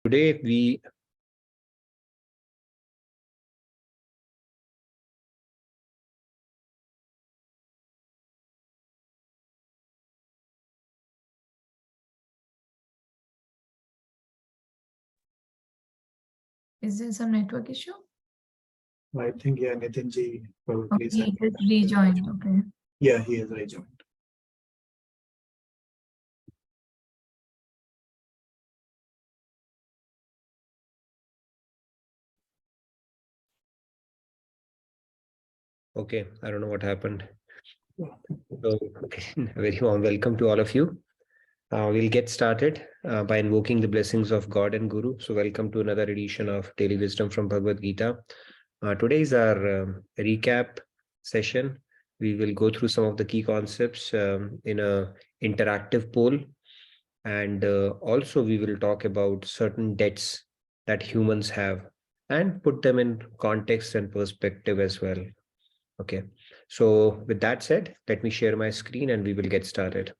Today we Is there some network issue? I think, yeah, Nitin ji probably Okay, he just rejoined. Okay. Yeah, he has rejoined. okay, I don't know what happened. So, okay, a very warm welcome to all of you. We'll get started by invoking the blessings of God and Guru. So, welcome to another edition of Daily Wisdom from Bhagavad Gita. Today is our recap session. We will go through some of the key concepts in a interactive poll, and also we will talk about certain debts that humans have and put them in context and perspective as well. Okay, so with that said, let me share my screen and we will get started.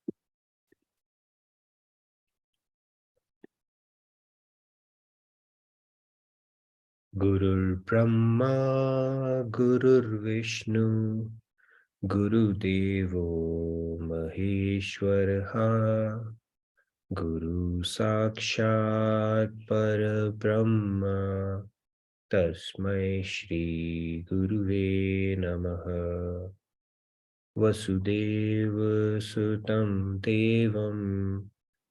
Gurur Brahma, Gurur Vishnu, Guru Devo Maheshwaraha, Guru Sakshat Parabrahma, Tasmai Shri Guruve Namaha. Vasudeva Sutam Devam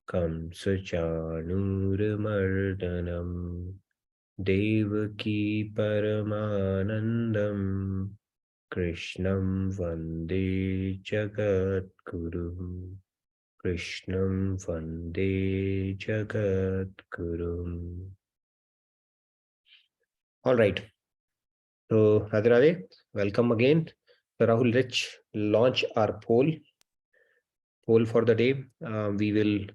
Kamsachanuramardanam Devaki Paramanandam Krishnam Vande Jagat Guru. Krishnam Vande Jagat Guru. All right. So, Radhe Radhe, welcome again. So, Rahul, let's launch our poll for the day. We will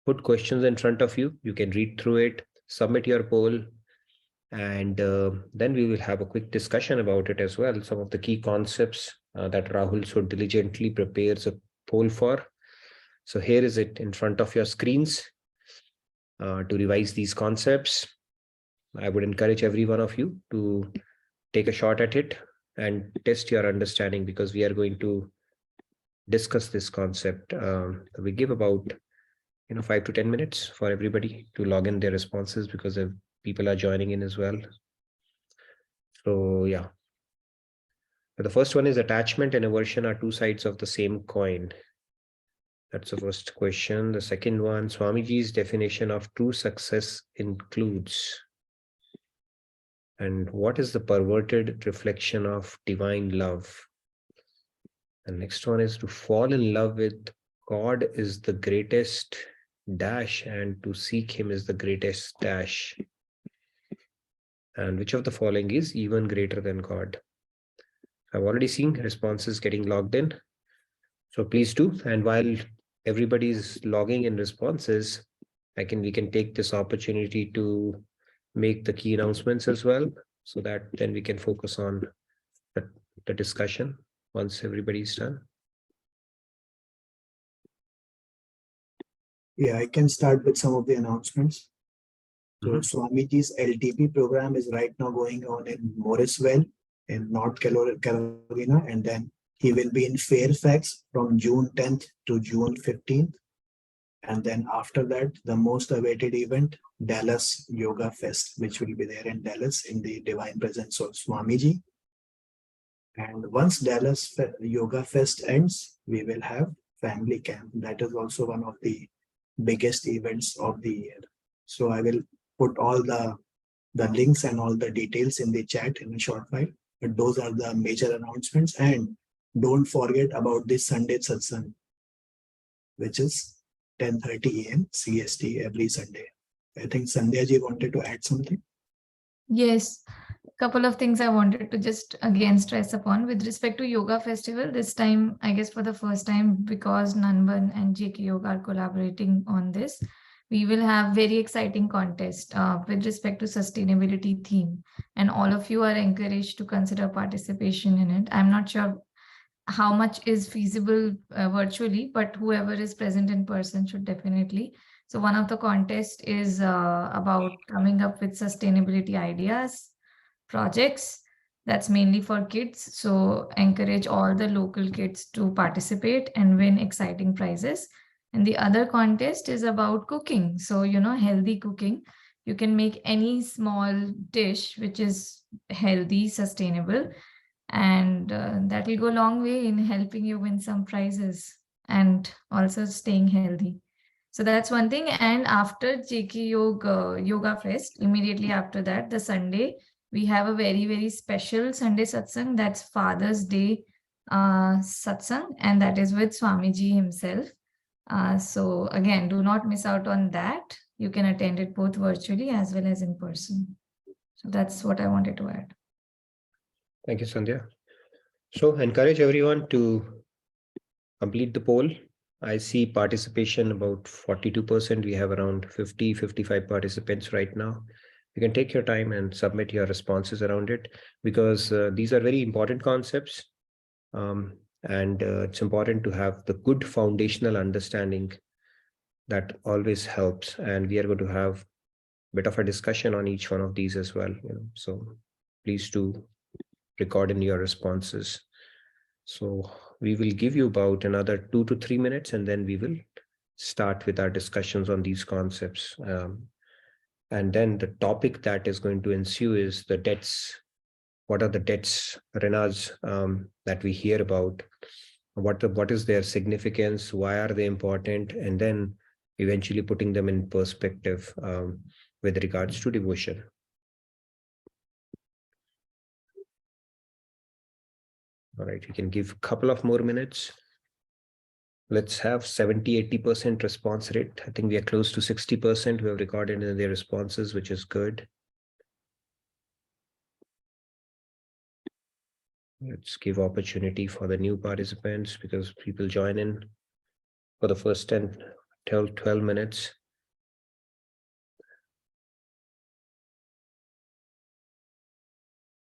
put questions in front of you. You can read through it, submit your poll, and then we will have a quick discussion about it as well. Some of the key concepts that Rahul so diligently prepares a poll for. So here is it in front of your screens to revise these concepts. I would encourage every one of you to take a shot at it and test your understanding, because we are going to discuss this concept. We give about 5 to 10 minutes for everybody to log in their responses, because people are joining in as well. So yeah, the first one is attachment and aversion are two sides of the same coin. That's the first question. The second one, Swamiji's definition of true success includes. And what is the perverted reflection of divine love? The next one is to fall in love with God is the greatest dash, and to seek him is the greatest dash. And which of the following is even greater than God? I've already seen responses getting logged in. So please do. And while everybody is logging in responses, we can take this opportunity to make the key announcements as well, so that then we can focus on the discussion once everybody's done. Yeah, I can start with some of the announcements. So Swamiji's LTP program is right now going on in Morrisville in North Carolina, and then he will be in Fairfax from June 10th to June 15th. And then after that, the most awaited event, Dallas Yoga Fest, which will be there in Dallas in the divine presence of Swamiji. And once Dallas Yoga Fest ends, we will have family camp. That is also one of the biggest events of the year. So I will put all the links and all the details in the chat in a short while. But those are the major announcements. And don't forget about this Sunday satsang, which is 10:30 a.m. CST every Sunday. I think Sandhya ji wanted to add something. Yes, a couple of things I wanted to just again stress upon with respect to Yoga Festival. This time, I guess for the first time, because Nanban and JK Yoga are collaborating on this, we will have very exciting contest with respect to sustainability theme. And all of you are encouraged to consider participation in it. I'm not sure how much is feasible virtually, but whoever is present in person should definitely So one of the contests is about coming up with sustainability ideas, projects. That's mainly for kids. So encourage all the local kids to participate and win exciting prizes. And the other contest is about cooking. So, healthy cooking. You can make any small dish which is healthy, sustainable, and that will go a long way in helping you win some prizes and also staying healthy. So that's one thing. And after JK Yoga Fest, immediately after that, the Sunday, we have a very, very special Sunday satsang. That's Father's Day satsang, and that is with Swamiji himself. So again, do not miss out on that. You can attend it both virtually as well as in person. So that's what I wanted to add. Thank you, Sandhya. So encourage everyone to complete the poll. I see participation about 42%. We have around 55 participants right now. You can take your time and submit your responses around it, because these are very important concepts. And it's important to have the good foundational understanding. That always helps. And we are going to have a bit of a discussion on each one of these as well. So please do record in your responses. So we will give you about another 2 to 3 minutes, and then we will start with our discussions on these concepts. And then the topic that is going to ensue is the DEBTS. What are the DEBTS, RINAS, that we hear about? What is their significance? Why are they important? And then eventually putting them in perspective with regards to devotion. All right, we can give a couple of more minutes. Let's have 70-80% response rate. I think we are close to 60% who have recorded in their responses, which is good. Let's give opportunity for the new participants, because people join in for the first 12 minutes.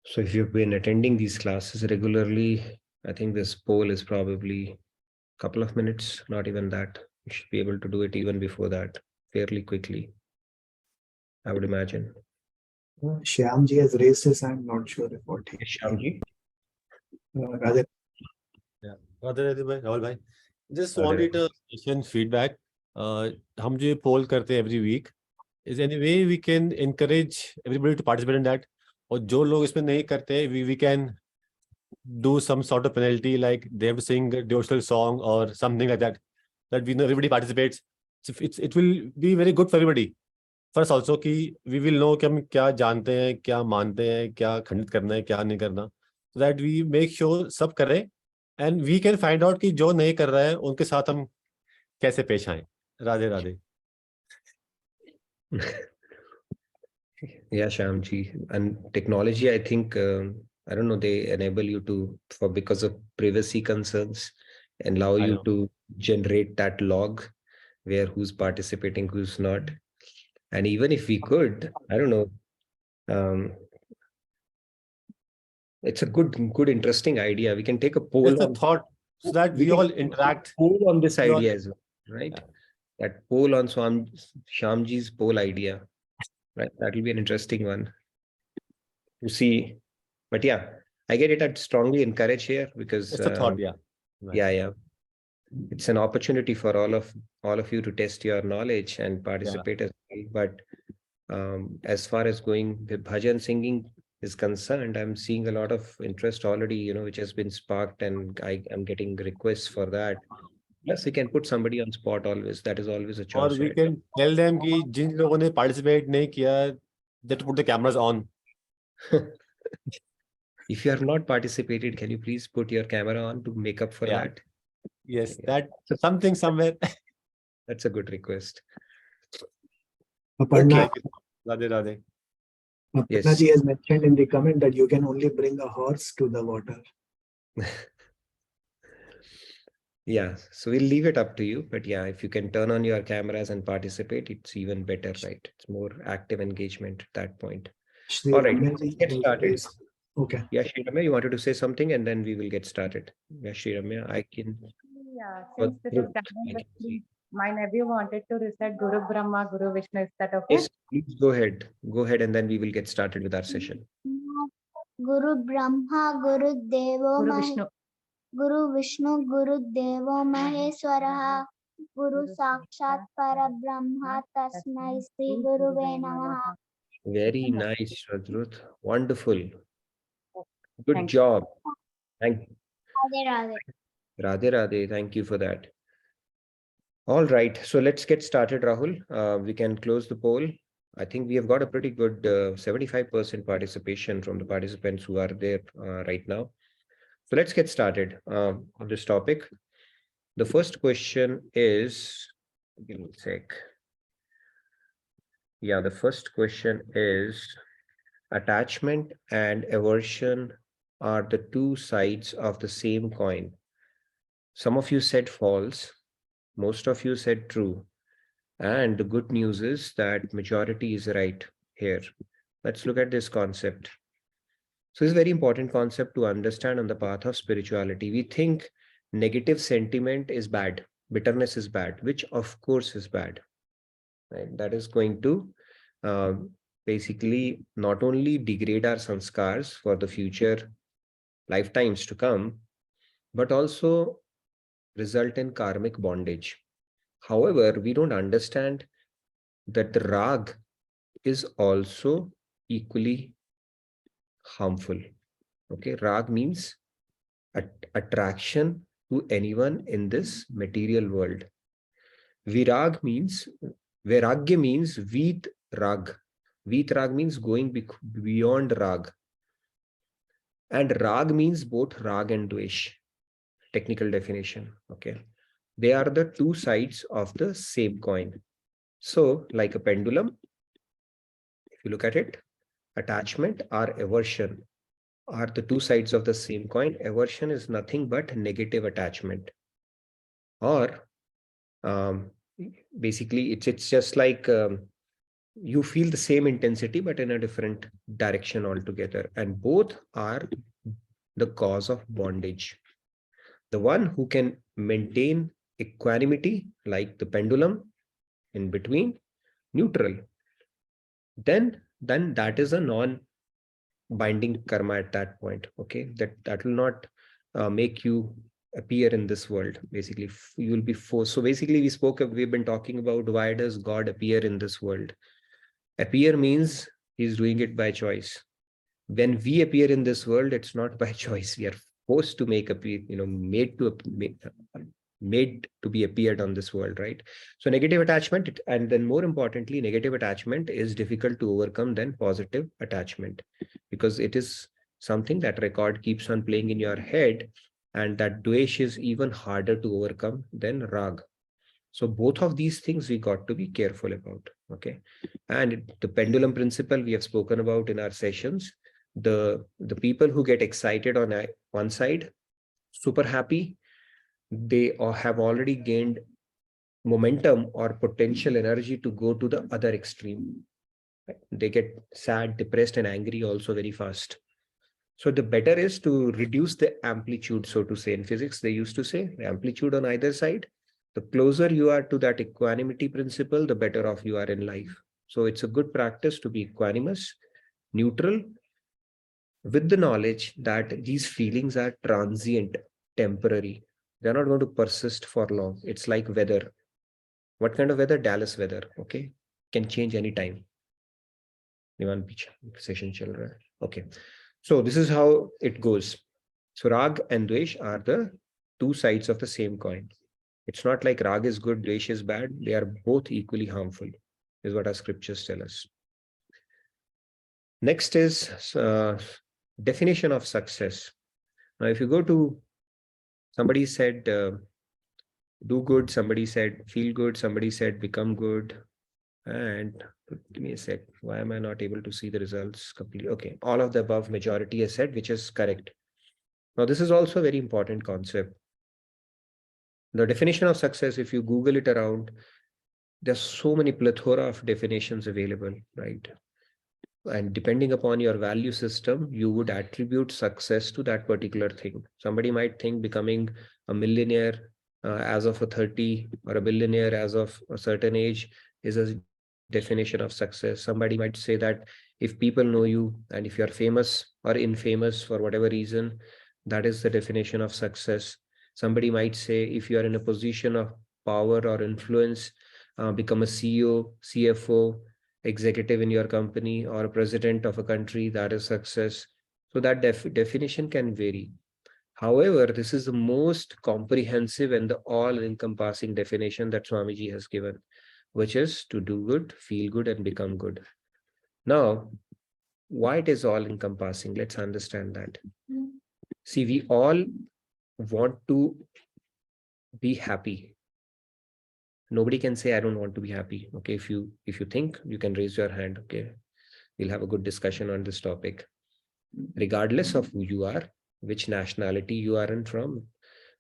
So if you've been attending these classes regularly, I think this poll is probably a couple of minutes, not even that. You should be able to do it even before that, fairly quickly, I would imagine. Shyamji has raised his hand, not sure if what he... Shyamji? Radhe. Yeah, Radhe bhai, Rahul bhai. Just wanted a question feedback. हम जो poll करते हैं every week, is any way we can encourage everybody to participate in that? और जो लोग इसमें नहीं करते, we can do some sort of penalty, like they have to sing a devotional song or something like that. That we know everybody participates. It will be very good for everybody. First also कि we will know कि हम क्या जानते हैं, क्या मानते हैं, क्या खंडित करना है, क्या नहीं करना. So that we make sure सब करें, and we can find out कि जो नहीं कर रहा है उनके साथ हम कैसे पेश आएं. Radhe Radhe. Yeah, Shyamji. And technology, I think, I don't know, they enable you to, because of privacy concerns, allow you to generate that log where who's participating, who's not. And even if we could, I don't know, it's a good, interesting idea. We can take a poll. It's a thought, so that we all interact. Poll on this idea as well, right? Yeah. That poll on Shyamji's poll idea. Right, that will be an interesting one to see. But yeah, I get it. I'd strongly encourage here, because it's a thought, yeah. Right. Yeah. It's an opportunity for all of you to test your knowledge and participate as well. But as far as going with bhajan singing is concerned, I'm seeing a lot of interest already, which has been sparked, and I'm getting requests for that. Plus, we can put somebody on spot always. That is always a choice. Or we can tell them कि जिन लोगों ने participate नहीं किया, that put the cameras on. If you have not participated, can you please put your camera on to make up for that? Yes, that something somewhere. That's a good request. Aparna, Okay. Radhe Radhe. Aparna ji has mentioned in the comment that you can only bring a horse to the water. Yeah, so we'll leave it up to you. But yeah, if you can turn on your cameras and participate, it's even better, right? It's more active engagement at that point. All right, let's get started. Okay. Yeah, Shri Ramya, you wanted to say something, and then we will get started. Yeah, Shri Ramya, I can. Yeah, since this is My nephew wanted to recite Guru Brahma, Guru Vishnu. Is that okay? Yes, please go ahead. Go ahead, and then we will get started with our session. Guru Brahma, Guru Devo Guru Vishnu. Guru Vishnu, Guru Devo Maheshwaraha, Guru Sakshat Parabrahma, Tasmai Sri Guruve Namaha. Very nice, Radrut. Wonderful. Good Thank you. job. Thank you. Radhe Radhe. Radhe Radhe. Thank you for that. All right. So let's get started, Rahul. We can close the poll. I think we have got a pretty good 75% participation from the participants who are there right now. So let's get started on this topic. The first question is, give me a sec. Yeah, the first question is, attachment and aversion are the two sides of the same coin. Some of you said false, most of you said true. And the good news is that majority is right here. Let's look at this concept. So it's a very important concept to understand on the path of spirituality. We think negative sentiment is bad, bitterness is bad, which of course is bad. Right? That is going to basically not only degrade our sanskars for the future lifetimes to come, but also result in karmic bondage. However, we don't understand that the rag is also equally harmful. Okay, rag means attraction to anyone in this material world. Virag means, vairagya means veet rag. Veet rag means going beyond rag. And rag means both rag and dvesh. Technical definition. Okay. They are the two sides of the same coin. So, like a pendulum, if you look at it, attachment or aversion are the two sides of the same coin. Aversion is nothing but negative attachment. Or basically, it's just like you feel the same intensity, but in a different direction altogether. And both are the cause of bondage. The one who can maintain equanimity, like the pendulum, in between, neutral, then that is a non-binding karma at that point. Okay, that will not make you appear in this world. Basically, you will be forced. So basically, we've been talking about why does God appear in this world. Appear means he's doing it by choice. When we appear in this world, it's not by choice. We are forced to make appear, made to be appeared on this world, right? So negative attachment, and then more importantly, negative attachment is difficult to overcome than positive attachment, because it is something that record keeps on playing in your head, and that dvesh is even harder to overcome than rag. So both of these things we got to be careful about. Okay. And the pendulum principle we have spoken about in our sessions. The people who get excited on one side, super happy, they have already gained momentum or potential energy to go to the other extreme. They get sad, depressed, and angry also very fast. So the better is to reduce the amplitude, so to say. In physics, they used to say the amplitude on either side. The closer you are to that equanimity principle, the better off you are in life. So it's a good practice to be equanimous, neutral, with the knowledge that these feelings are transient, temporary. They're not going to persist for long. It's like weather. What kind of weather? Dallas weather. Okay. Can change anytime. Session chal raha hai. Okay. So this is how it goes. So rag and dvesh are the two sides of the same coin. It's not like rag is good, dvesh is bad. They are both equally harmful, is what our scriptures tell us. Next is definition of success. Now, if you go to, somebody said do good, somebody said feel good, somebody said become good. And give me a sec. Why am I not able to see the results completely? Okay, all of the above, majority has said, which is correct. Now, this is also a very important concept. The definition of success, if you Google it around, there's so many plethora of definitions available, right? And depending upon your value system, you would attribute success to that particular thing. Somebody might think becoming a millionaire as of a 30, or a billionaire as of a certain age is a definition of success. Somebody might say that if people know you and if you're famous or infamous for whatever reason, that is the definition of success. Somebody might say if you are in a position of power or influence, become a CEO, CFO, executive in your company, or a president of a country, that is success. So that definition can vary. However, this is the most comprehensive and the all-encompassing definition that Swamiji has given, which is to do good, feel good, and become good. Now, why it is all-encompassing? Let's understand that. See, we all want to be happy. Nobody can say, I don't want to be happy. Okay, if you think, you can raise your hand. Okay, we'll have a good discussion on this topic. Regardless of who you are, which nationality you are in from,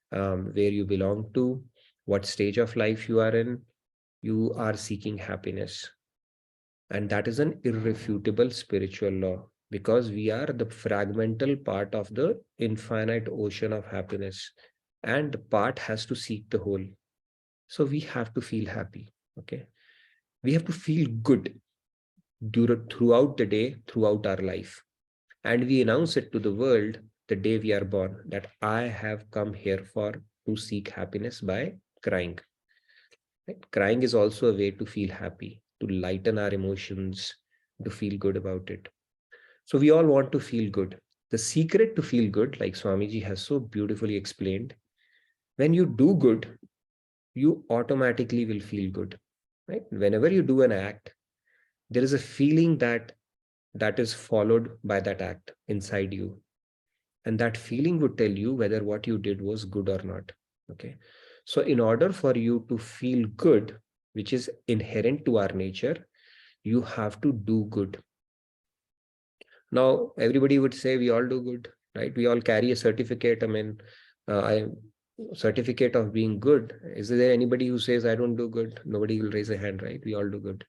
where you belong to, what stage of life you are in, you are seeking happiness. And that is an irrefutable spiritual law, because we are the fragmental part of the infinite ocean of happiness, and the part has to seek the whole. So we have to feel happy. Okay, we have to feel good throughout the day, throughout our life. And we announce it to the world the day we are born, that I have come here to seek happiness by crying. Right? Crying is also a way to feel happy, to lighten our emotions, to feel good about it. So we all want to feel good. The secret to feel good, like Swamiji has so beautifully explained, when you do good, you automatically will feel good. Right? Whenever you do an act, there is a feeling that is followed by that act inside you. And that feeling would tell you whether what you did was good or not. Okay. So in order for you to feel good, which is inherent to our nature, you have to do good. Now, everybody would say we all do good, right? We all carry a certificate. I mean, certificate of being good. Is there anybody who says I don't do good? Nobody will raise a hand, right? We all do good.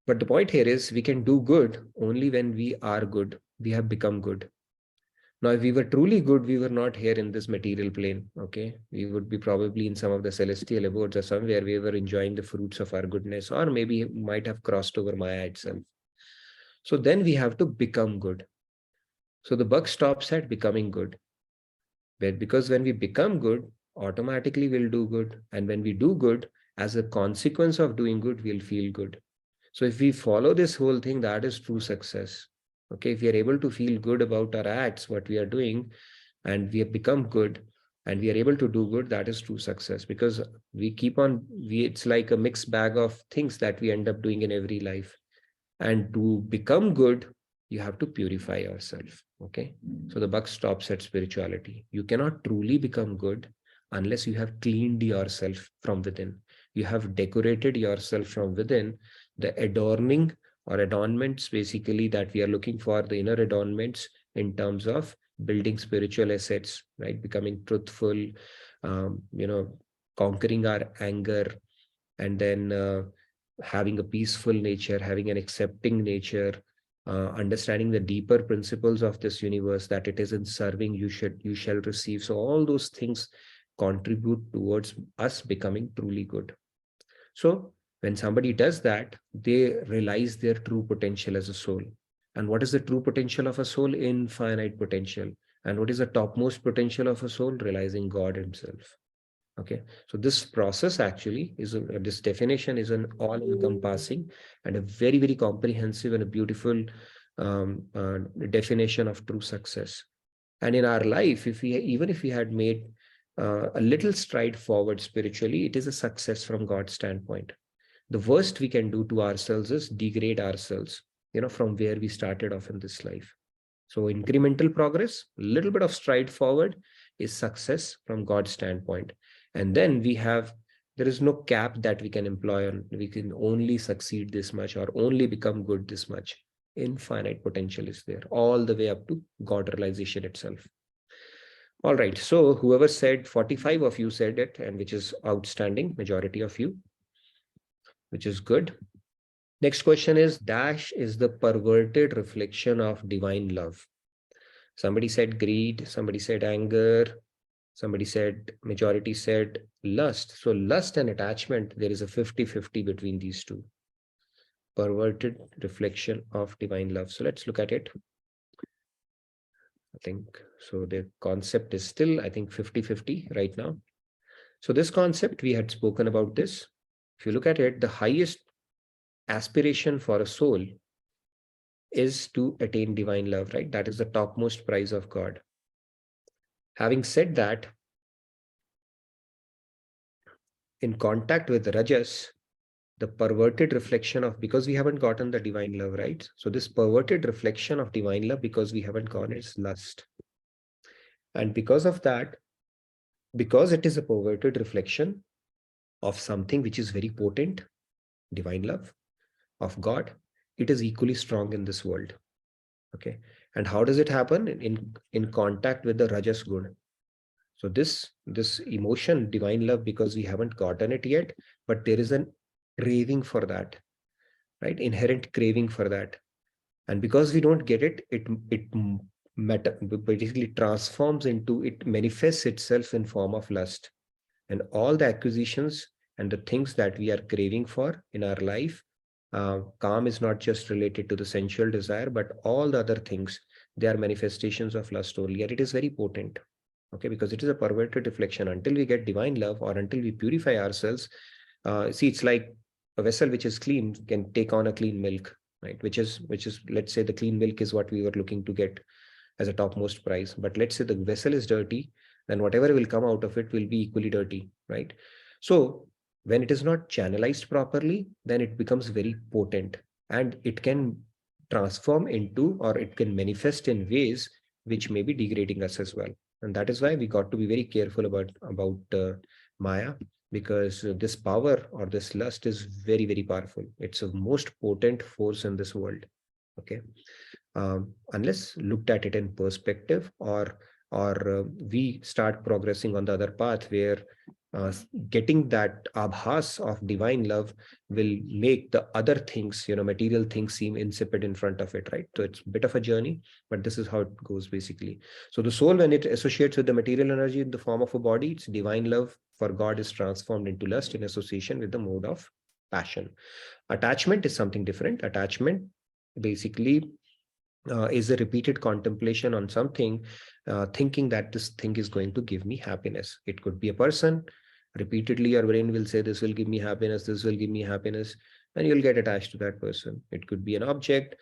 But the point here is we can do good only when we are good. We have become good. Now, if we were truly good, we were not here in this material plane. Okay, we would be probably in some of the celestial abodes or somewhere we were enjoying the fruits of our goodness, or maybe might have crossed over Maya itself. So then we have to become good. So the buck stops at becoming good. Because when we become good, automatically we'll do good. And when we do good, as a consequence of doing good, we'll feel good. So if we follow this whole thing, that is true success. Okay, if we are able to feel good about our acts, what we are doing, and we have become good, and we are able to do good, that is true success. Because we keep on, it's like a mixed bag of things that we end up doing in every life. And to become good, you have to purify yourself. Okay, so the buck stops at spirituality. You cannot truly become good unless you have cleaned yourself from within. You have decorated yourself from within. The adorning or adornments basically that we are looking for, the inner adornments in terms of building spiritual assets, right? Becoming truthful, conquering our anger, and then having a peaceful nature, having an accepting nature, understanding the deeper principles of this universe, that it is in serving you shall receive. So all those things contribute towards us becoming truly good. So when somebody does that, they realize their true potential as a soul. And what is the true potential of a soul? Infinite potential. And what is the topmost potential of a soul? Realizing God himself. Okay, so this process actually is, this definition is an all-encompassing and a very, very comprehensive and a beautiful definition of true success. And in our life, even if we had made a little stride forward spiritually, it is a success from God's standpoint. The worst we can do to ourselves is degrade ourselves, from where we started off in this life. So incremental progress, a little bit of stride forward is success from God's standpoint. And then there is no cap that we can employ on. We can only succeed this much or only become good this much. Infinite potential is there, all the way up to God realization itself. All right, so whoever said, 45 of you said it, and which is outstanding, majority of you, which is good. Next question is, dash is the perverted reflection of divine love. Somebody said greed, somebody said anger, Somebody said, majority said lust. So lust and attachment, there is a 50-50 between these two. Perverted reflection of divine love. So let's look at it. I think so. The concept is still, I think, 50-50 right now. So this concept, we had spoken about this. If you look at it, the highest aspiration for a soul is to attain divine love, right? That is the topmost prize of God. Having said that, in contact with Rajas, the perverted reflection of, because we haven't gotten the divine love, right? So this perverted reflection of divine love, because we haven't gotten, is lust. And because of that, because it is a perverted reflection of something which is very potent, divine love of God, it is equally strong in this world. Okay. And how does it happen? In contact with the Rajas Gun. So this emotion, divine love, because we haven't gotten it yet, but there is an craving for that, right? Inherent craving for that. And because we don't get it, it basically transforms into, it manifests itself in form of lust. And all the acquisitions and the things that we are craving for in our life, calm is not just related to the sensual desire, but all the other things, they are manifestations of lust only. And it is very potent. Okay, because it is a perverted reflection. Until we get divine love, or until we purify ourselves, see, it's like a vessel which is clean can take on a clean milk, right? Which is, let's say the clean milk is what we were looking to get as a topmost prize. But let's say the vessel is dirty, then whatever will come out of it will be equally dirty, right? So when it is not channelized properly, then it becomes very potent, and it can transform into, or it can manifest in ways which may be degrading us as well. And that is why we got to be very careful about Maya, because this power or this lust is very, very powerful. It's the most potent force in this world. Okay. Unless looked at it in perspective, or we start progressing on the other path where getting that abhas of divine love will make the other things, material things, seem insipid in front of it, right? So it's a bit of a journey, but this is how it goes basically. So the soul, when it associates with the material energy in the form of a body, its divine love for God is transformed into lust in association with the mode of passion. Attachment is something different. Attachment basically is a repeated contemplation on something, thinking that this thing is going to give me happiness. It could be a person. Repeatedly your brain will say, this will give me happiness, this will give me happiness, and you'll get attached to that person. It could be an object,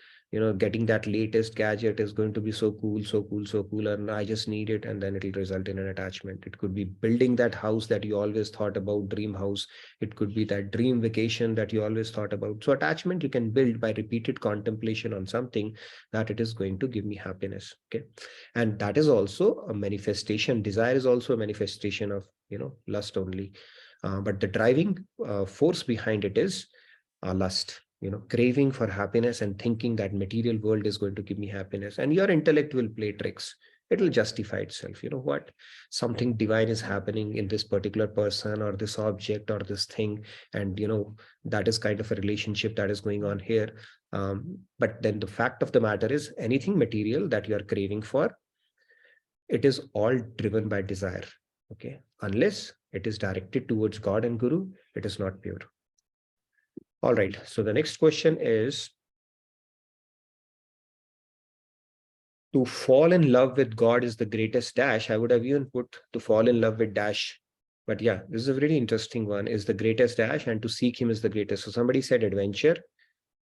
getting that latest gadget is going to be so cool, so cool, so cool, and I just need it, and then it'll result in an attachment. It could be building that house that you always thought about, dream house. It could be that dream vacation that you always thought about. So attachment you can build by repeated contemplation on something that it is going to give me happiness. Okay. And that is also a manifestation. Desire is also a manifestation of, lust only. But the driving force behind it is lust, craving for happiness and thinking that material world is going to give me happiness. And your intellect will play tricks. It will justify itself. You know what? Something divine is happening in this particular person or this object or this thing. And, that is kind of a relationship that is going on here. But then the fact of the matter is, anything material that you are craving for, it is all driven by desire. Okay. Unless it is directed towards God and Guru, it is not pure. All right. So the next question is, to fall in love with God is the greatest dash. I would have even put to fall in love with dash. But yeah, this is a really interesting one. Is the greatest dash, and to seek him is the greatest. So somebody said adventure,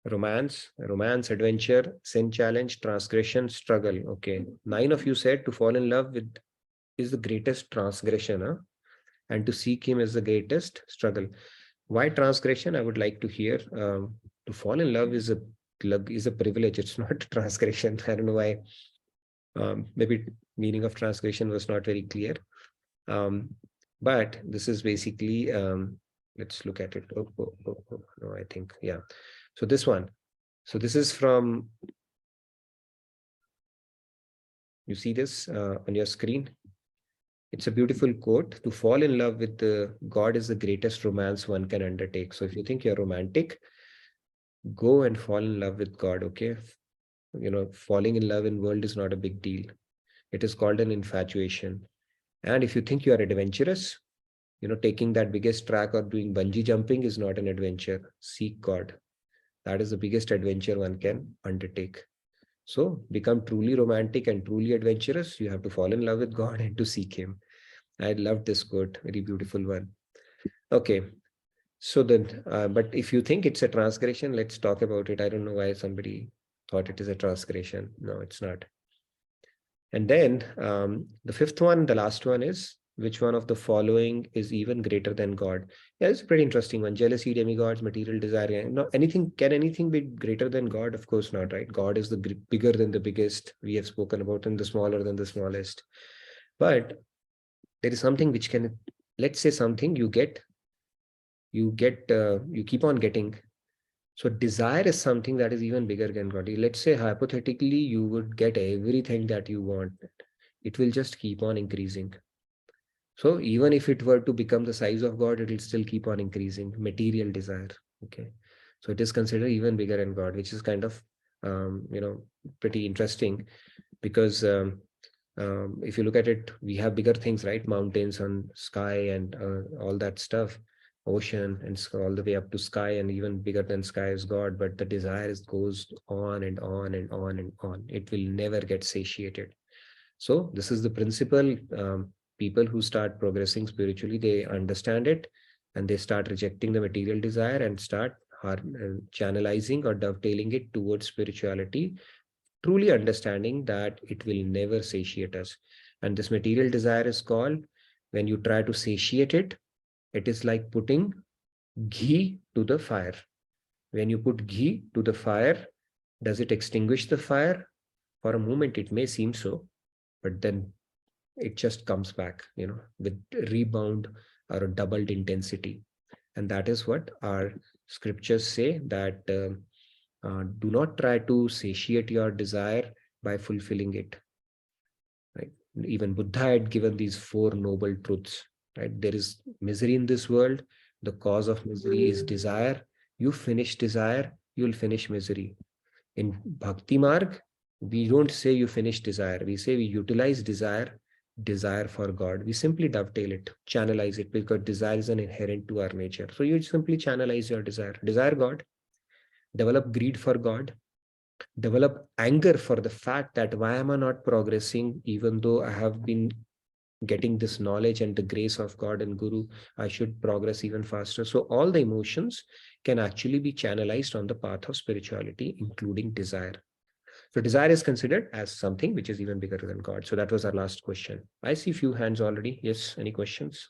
romance, adventure, sin, challenge, transgression, struggle. Okay. 9 of you said to fall in love with is the greatest transgression, huh? And to seek him is the greatest struggle. Why transgression? I would like to hear. To fall in love is a privilege. It's not transgression. I don't know why. Maybe meaning of transgression was not very clear. But this is basically, let's look at it. No, I think, yeah. So this one. So this is from, you see this on your screen? It's a beautiful quote. To fall in love with God is the greatest romance one can undertake. So if you think you're romantic, go and fall in love with God, okay? Falling in love in world is not a big deal. It is called an infatuation. And if you think you are adventurous, taking that biggest track or doing bungee jumping is not an adventure. Seek God. That is the biggest adventure one can undertake. So become truly romantic and truly adventurous. You have to fall in love with God and to seek Him. I love this quote. Very beautiful one. Okay. So then, but if you think it's a transgression, let's talk about it. I don't know why somebody thought it is a transgression. No, it's not. And then the fifth one, the last one is, which one of the following is even greater than God? Yeah, it's a pretty interesting one. Jealousy, demigods, material desire. No, can anything be greater than God? Of course not, right? God is the bigger than the biggest we have spoken about, and the smaller than the smallest. But there is something which can, let's say something you keep on getting. So desire is something that is even bigger than God. Let's say hypothetically, you would get everything that you want. It will just keep on increasing. So even if it were to become the size of God, it will still keep on increasing. Material desire. Okay. So it is considered even bigger than God, which is kind of, pretty interesting, because if you look at it, we have bigger things, right? Mountains and sky and all that stuff, ocean, and all the way up to sky, and even bigger than sky is God. But the desire goes on and on and on and on. It will never get satiated. So this is the principle. People who start progressing spiritually, they understand it, and they start rejecting the material desire and start channelizing or dovetailing it towards spirituality, truly understanding that it will never satiate us. And this material desire is called, when you try to satiate it, it is like putting ghee to the fire. When you put ghee to the fire, does it extinguish the fire? For a moment, it may seem so, but then it just comes back, with rebound or a doubled intensity. And that is what our scriptures say, that do not try to satiate your desire by fulfilling it. Right? Even Buddha had given these 4 noble truths. Right? There is misery in this world. The cause of misery is desire. You finish desire, you will finish misery. In Bhakti Marg, we don't say you finish desire. We say we utilize desire for God. We simply dovetail it, channelize it, because desire is an inherent to our nature. So you simply channelize your desire God, develop greed for God, develop anger for the fact that why am I not progressing, even though I have been getting this knowledge and the grace of God and Guru, I should progress even faster. So all the emotions can actually be channelized on the path of spirituality, including desire. So desire is considered as something which is even bigger than God. So that was our last question. I see few hands already. Yes, any questions?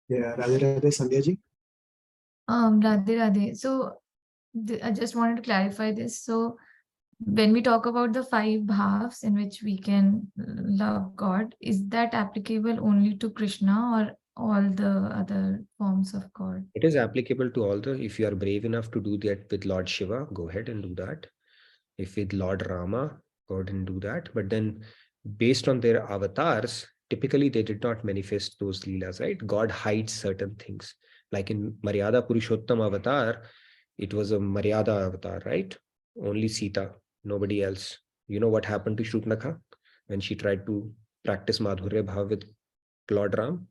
Yeah, Radhe Radhe, Sandhya ji. Radhe Radhe. So I just wanted to clarify this. So when we talk about the 5 bhavs in which we can love God, is that applicable only to Krishna or all the other forms of God? It is applicable to all the, if you are brave enough to do that with Lord Shiva, go ahead and do that. If with Lord Rama, go ahead and do that. But then based on their avatars, typically they did not manifest those leelas, right? God hides certain things. Like in Maryada Purushottam avatar, it was a Maryada avatar, right? Only Sita, nobody else. You know what happened to Shurpanakha when she tried to practice Madhurya Bhav with Lord Ram?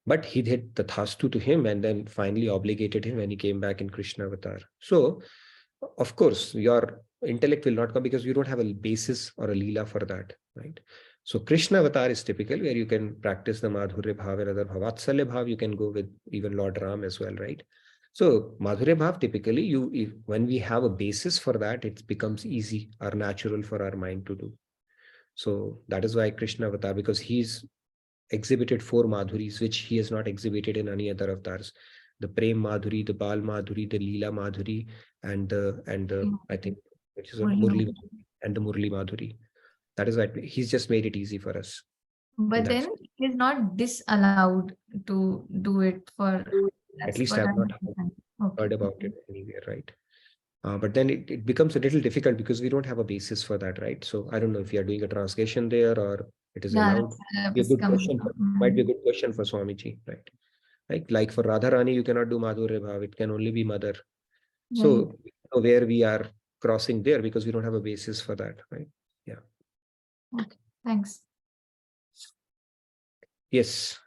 But he did Tathastu to him and then finally obligated him when he came back in Krishna avatar. So, of course, your intellect will not come because you don't have a basis or a leela for that, right? So Krishna avatar is typical, where you can practice the Madhurya Bhav and other Bhavatsalya Bhav. You can go with even Lord Ram as well, right? So Madhurya Bhav, typically, when we have a basis for that, it becomes easy or natural for our mind to do. So that is why Krishna avatar, because he's exhibited 4 Madhuris, which he has not exhibited in any other avatars. The Prem Madhuri, the Bal Madhuri, the Leela Madhuri, and the I think, which is a Murli, and the Murli Madhuri. That is why he's just made it easy for us. But then it is not disallowed to do it for. At least I've not heard about it anywhere, right? But then it becomes a little difficult because we don't have a basis for that, right? So I don't know if you are doing a translation there or it is allowed. Be a good question. Might be a good question for Swamiji, right? Like for Radharani, you cannot do Madhurya Bhav. It can only be Mother. So where we are crossing there because we don't have a basis for that, right? Yeah. Okay, thanks. Yes.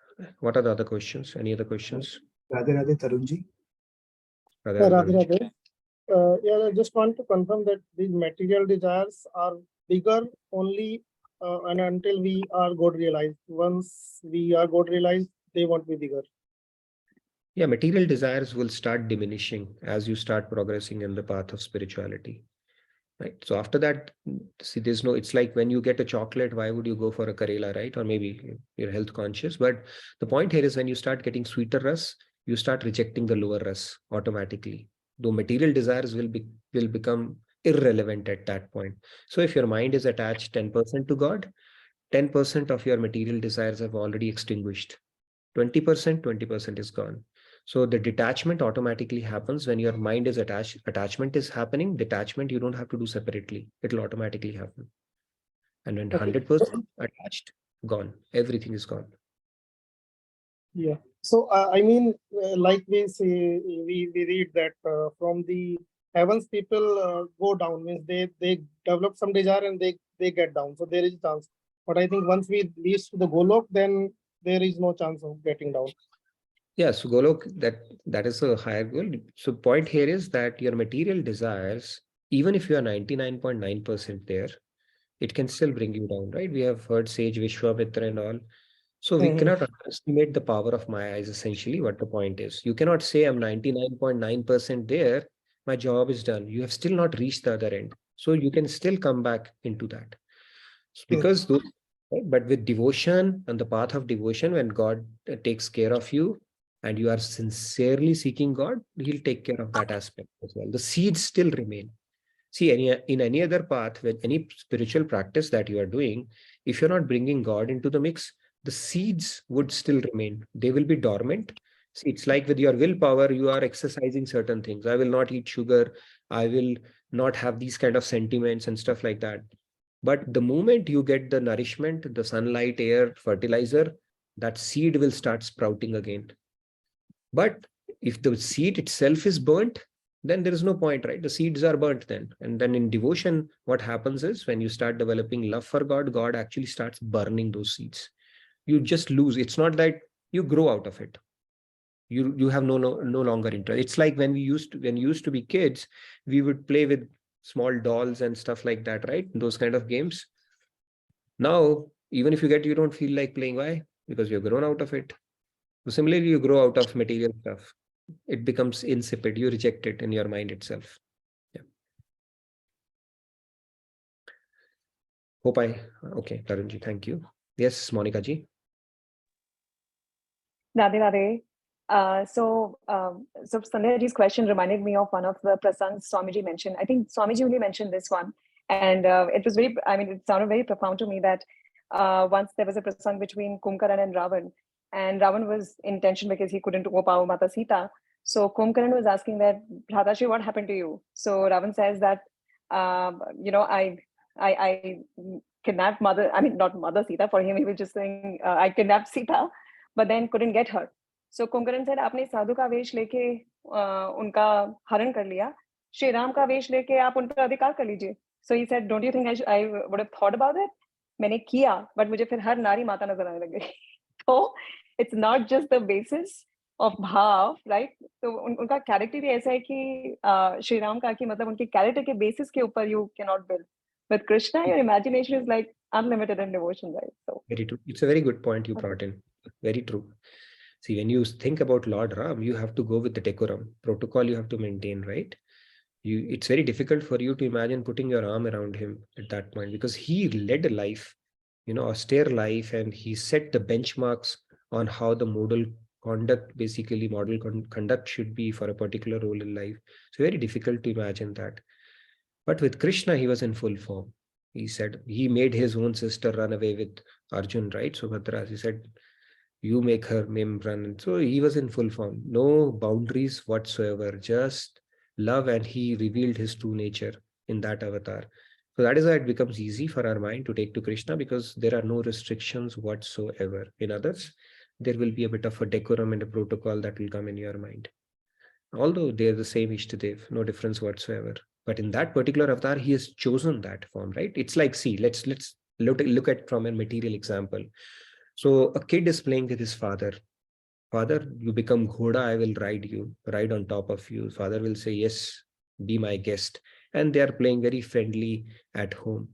What are the other questions? Any other questions? Radhe Radhe Tarunji. Radhe Radhe Radhe. Radhe. Yeah, I just want to confirm that these material desires are bigger only and until we are God realized. Once we are God realized, they won't be bigger. Yeah, material desires will start diminishing as you start progressing in the path of spirituality. Right. So after that, see, there's no, it's like when you get a chocolate, why would you go for a Karela, right? Or maybe you're health conscious. But the point here is when you start getting sweeter ras, you start rejecting the lower ras automatically. Though material desires will become irrelevant at that point. So if your mind is attached 10% to God, 10% of your material desires have already extinguished. 20% is gone. So the detachment automatically happens when your mind is attached. Attachment is happening. Detachment, you don't have to do separately. It'll automatically happen. And when 100% attached, gone. Everything is gone. Yeah. So I mean, like we say, we read that from the heavens, people go down. Means they develop some desire and they get down. So there is a chance. But I think once we reach to the Golok, then there is no chance of getting down. Yeah, so Golok, that is a higher goal. So point here is that your material desires, even if you are 99.9% there, it can still bring you down, right? We have heard Sage Vishwamitra and all. So we cannot underestimate the power of Maya is essentially what the point is. You cannot say I'm 99.9% there, my job is done. You have still not reached the other end. So you can still come back into that. Because those, right? But with devotion and the path of devotion, when God takes care of you and you are sincerely seeking God, he'll take care of that aspect as well. The seeds still remain. See, in any other path, with any spiritual practice that you are doing, if you're not bringing God into the mix, the seeds would still remain. They will be dormant. See, it's like with your willpower, you are exercising certain things. I will not eat sugar. I will not have these kind of sentiments and stuff like that. But the moment you get the nourishment, the sunlight, air, fertilizer, that seed will start sprouting again. But if the seed itself is burnt, then there is no point, right? The seeds are burnt then. And then in devotion, what happens is when you start developing love for God, God actually starts burning those seeds. You just lose. It's not that you grow out of it. You have no longer interest. It's like when we used to be kids, we would play with small dolls and stuff like that, right? Those kind of games. Now, even if you don't feel like playing. Why? Because you've grown out of it. So similarly, you grow out of material stuff. It becomes insipid. You reject it in your mind itself. Yeah. Okay, Tarunji, thank you. Yes, Monica ji. Radhe Radhe. So Sanjay ji's question reminded me of one of the prasangs Swamiji mentioned. I think Swamiji only mentioned this one. And it was very, it sounded very profound to me that once there was a prasang between Kumbhakaran and Ravan. And Ravan was in tension because he couldn't overpower Mata Sita. So Kumbhakaran was asking that, Bhratashi, what happened to you? So Ravan says that, I kidnapped not Mother Sita. For him, he was just saying, I kidnapped Sita, but then couldn't get her. So Kumbhakaran said, आपने साधु का वेश लेके उनका हरण कर लिया, श्री राम का वेश लेके आप उन पर अधिकार कर लीजिए. So he said, don't you think I would have thought about it? मैंने किया, but मुझे फिर हर नारी माता नजर आने लग गई. So it's not just the basis of bhav, right? So उनका character भी ऐसा है कि श्री राम का कि मतलब उनके character के basis के ऊपर you cannot build. With Krishna, your imagination is like unlimited in devotion, right? So very true. It's a very good point you brought in. Very true. See, when you think about Lord Ram, you have to go with the decorum protocol you have to maintain, right? It's very difficult for you to imagine putting your arm around him at that point because he led a life, austere life, and he set the benchmarks on how the model conduct should be for a particular role in life. It's very difficult to imagine that. But with Krishna, he was in full form. He said he made his own sister run away with Arjun, right? Subhadra, he said, you make her meme run. And so he was in full form, no boundaries whatsoever, just love, and he revealed his true nature in that avatar. So that is why it becomes easy for our mind to take to Krishna because there are no restrictions whatsoever. In others, there will be a bit of a decorum and a protocol that will come in your mind. Although they are the same Ishtadev, no difference whatsoever. But in that particular avatar, he has chosen that form, right? It's like, see, let's look at from a material example. So a kid is playing with his father. Father, you become Ghoda, I will ride on top of you. Father will say, yes, be my guest. And they are playing very friendly at home.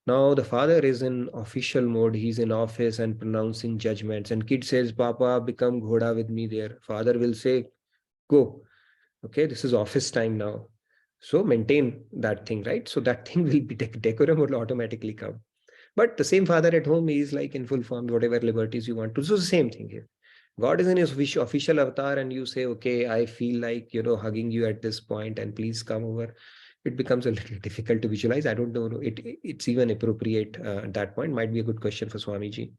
Now the father is in official mode. He's in office and pronouncing judgments. And kid says, Papa, become Ghoda with me there. Father will say, go. Okay, this is office time now. So maintain that thing, right? So that thing will be decorum will automatically come. But the same father at home is like in full form, whatever liberties you want to. So the same thing here. God is in his official avatar and you say, okay, I feel like, hugging you at this point and please come over. It becomes a little difficult to visualize. I don't know. It's even appropriate at that point. Might be a good question for Swamiji.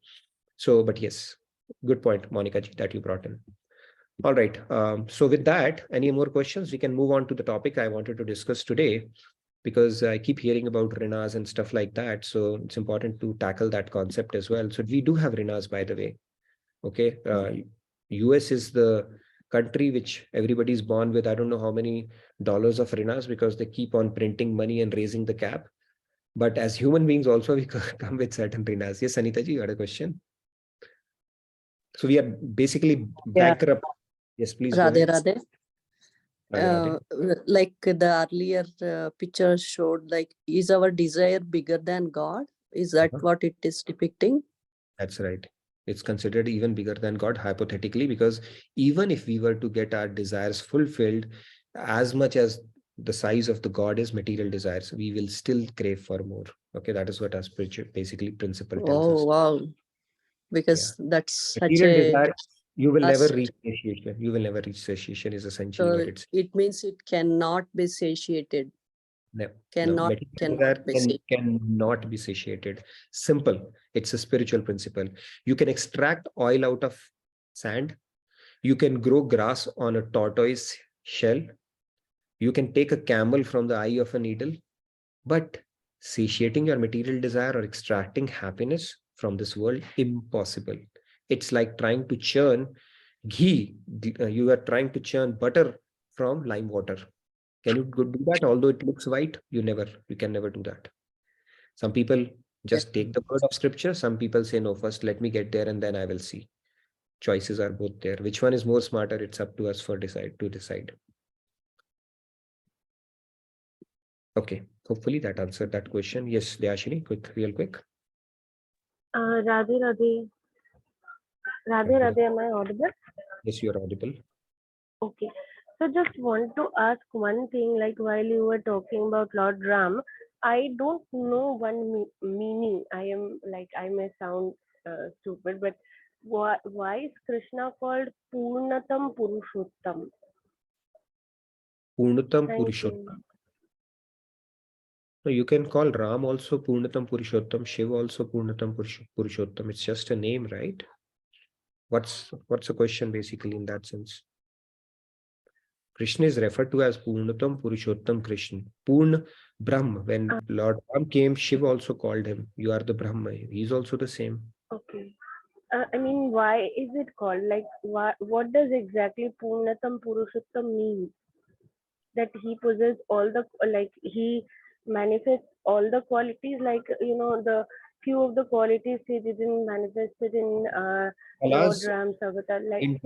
So, but yes, good point, Monica ji, that you brought in. All right. So with that, any more questions? We can move on to the topic I wanted to discuss today, because I keep hearing about RINAS and stuff like that. So it's important to tackle that concept as well. So we do have RINAS, by the way. Okay. US is the country which everybody's born with. I don't know how many dollars of RINAS because they keep on printing money and raising the cap. But as human beings also, we come with certain RINAS. Yes, Anita ji, you had a question? So we are basically bankrupt. Yes, please go ahead. Radhe. Like the earlier picture showed, like, is our desire bigger than God? Is that what it is depicting? That's right. It's considered even bigger than God, hypothetically, because even if we were to get our desires fulfilled, as much as the size of the God is material desires, we will still crave for more. Okay, that is what our spiritual, basically, principle tells us. Oh, wow. Because that's such Material a... desire, you will never lust. reach satiation. You will never reach satiation is essentially So what it's. it means it cannot be satiated. No, Cannot be satiated. Simple. It's a spiritual principle. You can extract oil out of sand. You can grow grass on a tortoise shell. You can take a camel from the eye of a needle. But satiating your material desire or extracting happiness from this world, impossible. It's like trying to churn ghee. You are trying to churn butter from lime water. Can you do that? Although it looks white, you can never do that. Some people just take the word of scripture. Some people say, no, first let me get there and then I will see. Choices are both there. Which one is more smarter? It's up to us to decide. Okay. Hopefully that answered that question. Yes, Dayashini, real quick. Radhe, am I audible? Yes, you're audible. Okay. So just want to ask one thing, like while you were talking about Lord Ram, I don't know one meaning. I may sound stupid, but why is Krishna called Purnatam Purushottam? Purnatam Thank Purushottam. you. So you can call Ram also Purnatam Purushottam, Shiva also Purnatam Purushottam. It's just a name, right? What's the question basically in that sense? Krishna is referred to as Purnatam Purushottam Krishna. Purna Brahma. When Lord Ram came, Shiva also called him. You are the Brahma. He's also the same. Okay. I mean, why is it called? Like, what does exactly Purnatam Purushottam mean? That he possesses all the, like, he manifests all the qualities, like, the few of the qualities he didn't manifest it in Lord Ram's avatar. Like, in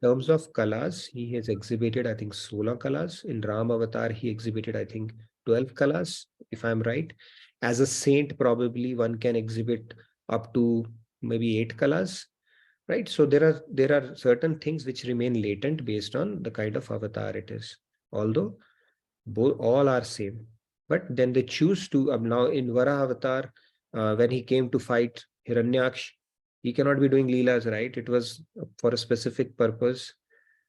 terms of kalas, he has exhibited, I think, 16 kalas. In Ram avatar, he exhibited, I think, 12 kalas, if I'm right. As a saint, probably one can exhibit up to maybe 8 kalas, right? So there are certain things which remain latent based on the kind of avatar it is. Although all are same, but then they choose to. Now in Vara avatar, when he came to fight Hiranyaksh, he cannot be doing leelas, right? It was for a specific purpose.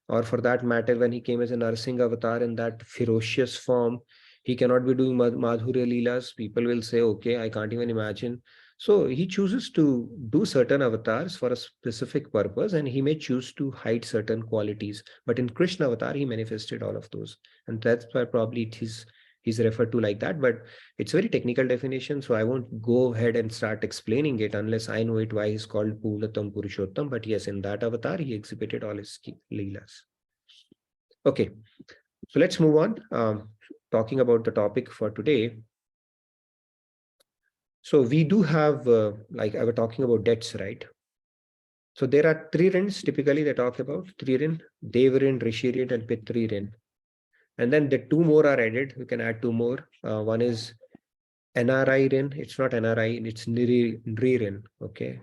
Or for that matter, when he came as a Narsingh avatar in that ferocious form, he cannot be doing Madhurya leelas. People will say, okay, I can't even imagine. So he chooses to do certain avatars for a specific purpose, and he may choose to hide certain qualities. But in Krishna avatar, he manifested all of those. And that's why probably he's referred to like that. But it's a very technical definition, so I won't go ahead and start explaining it unless I know it why he's called Purnatam Purushottam. But yes, in that avatar, he exhibited all his leelas. Okay, so let's move on. Talking about the topic for today. So we do have, like I was talking about DEBTS, right? So there are 3 RINs typically they talk about, 3 RIN, Dev RIN, Rishi RIN, and Pitri RIN. And then the 2 more are added. We can add 2 more. One is NRI RIN. It's not NRI, it's Nri RIN. Okay.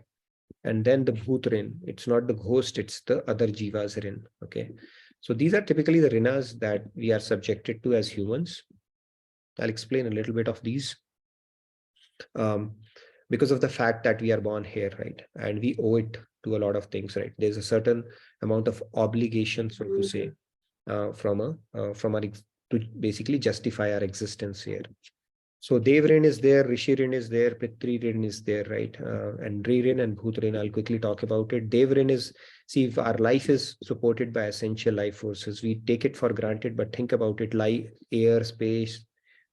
And then the Bhut RIN. It's not the ghost, it's the other Jivas RIN. Okay. So these are typically the RINAs that we are subjected to as humans. I'll explain a little bit of these. Because of the fact that we are born here, right? And we owe it to a lot of things, right? There's a certain amount of obligation, so to say, from our to basically justify our existence here. So Dev Rin is there, Rishi Rin is there, Pitri Rin is there, right? And Dri Rin and Bhut Rin, I'll quickly talk about it. Dev Rin is, see, if our life is supported by essential life forces, we take it for granted, but think about it, light, air, space,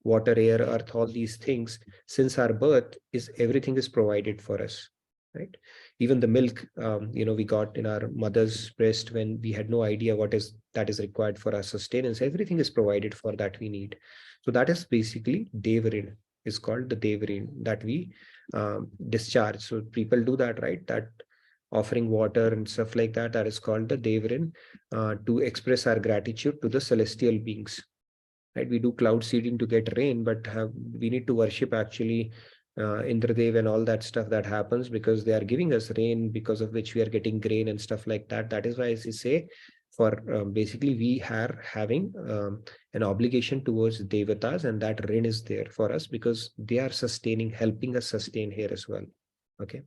water, air, earth, all these things, since our birth is everything is provided for us, right? Even the milk, we got in our mother's breast when we had no idea what is that is required for our sustenance. Everything is provided for that we need. So that is basically Devarin, is called the Devarin that we discharge. So people do that, right? That offering water and stuff like that, that is called the Devarin, to express our gratitude to the celestial beings. Right, we do cloud seeding to get rain, but we need to worship actually Indradev and all that stuff that happens because they are giving us rain, because of which we are getting grain and stuff like that. That is why I say for basically we are having an obligation towards Devatas, and that rain is there for us because they are sustaining, helping us sustain here as well. Okay.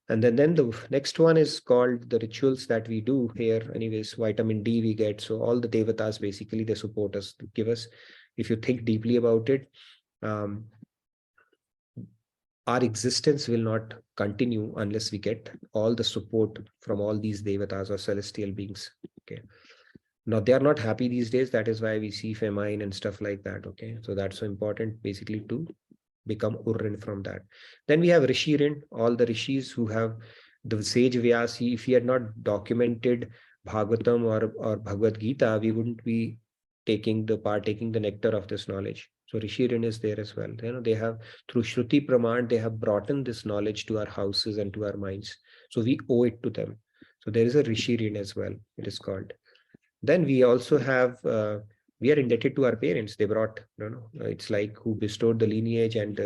And then the next one is called the rituals that we do here. Anyways, vitamin D we get. So all the Devatas, basically, they support us, give us, if you think deeply about it, our existence will not continue unless we get all the support from all these Devatas or celestial beings. Okay. Now, they are not happy these days. That is why we see famine and stuff like that. Okay. So that's so important, basically, to become Urrin from that. Then we have Rishi Rin, all the rishis who have the sage Vyas. If he had not documented Bhagavatam or Bhagavad Gita, we wouldn't be partaking the nectar of this knowledge. So Rishi Rin is there as well. They have, through Shruti Praman, they have brought in this knowledge to our houses and to our minds. So we owe it to them. So there is a Rishi Rin as well, it is called. Then we also have we are indebted to our parents. They brought, it's like who bestowed the lineage and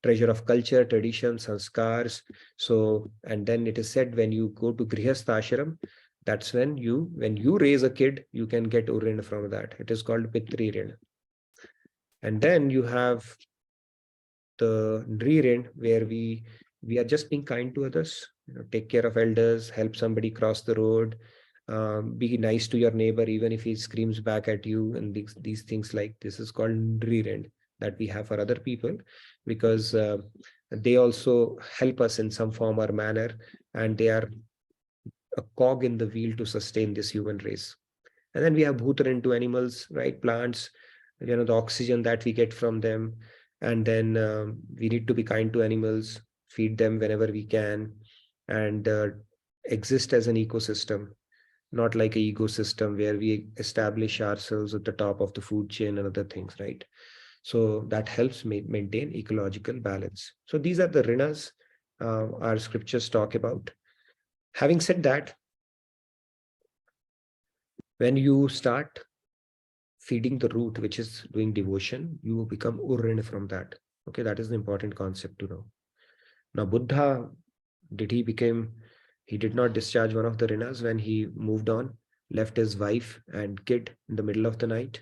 treasure of culture, tradition, sanskars. So, and then it is said when you go to Grihastha Ashram, that's when you raise a kid, you can get Urin from that. It is called Pitri Rin. And then you have the Nri Rin, where we are just being kind to others, take care of elders, help somebody cross the road, be nice to your neighbor even if he screams back at you, and these things like this is called Nri that we have for other people, because they also help us in some form or manner, and they are a cog in the wheel to sustain this human race. And then we have Bhutan to animals, right? Plants, the oxygen that we get from them. And then we need to be kind to animals, feed them whenever we can, and exist as an ecosystem. Not like an ecosystem where we establish ourselves at the top of the food chain and other things, right? So that helps maintain ecological balance. So these are the RINAs our scriptures talk about. Having said that, when you start feeding the root, which is doing devotion, you become Urrin from that. Okay, that is the important concept to know. Now, Buddha, he did not discharge one of the RINAs when he moved on, left his wife and kid in the middle of the night.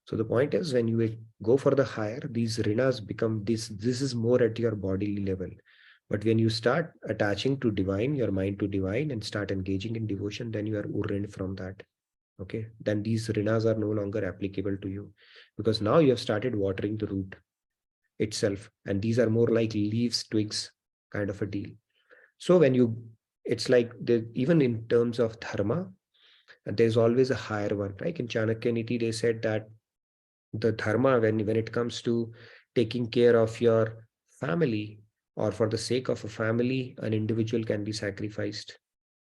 So the point is, when you go for the higher, these RINAs become this is more at your bodily level. But when you start attaching to divine, your mind to divine, and start engaging in devotion, then you are Urrin from that. Okay, then these RINAs are no longer applicable to you, because now you have started watering the root itself, and these are more like leaves, twigs kind of a deal. So when it's like even in terms of dharma, there's always a higher one, right? In Chanakya Niti, they said that the dharma, when it comes to taking care of your family, or for the sake of a family, an individual can be sacrificed.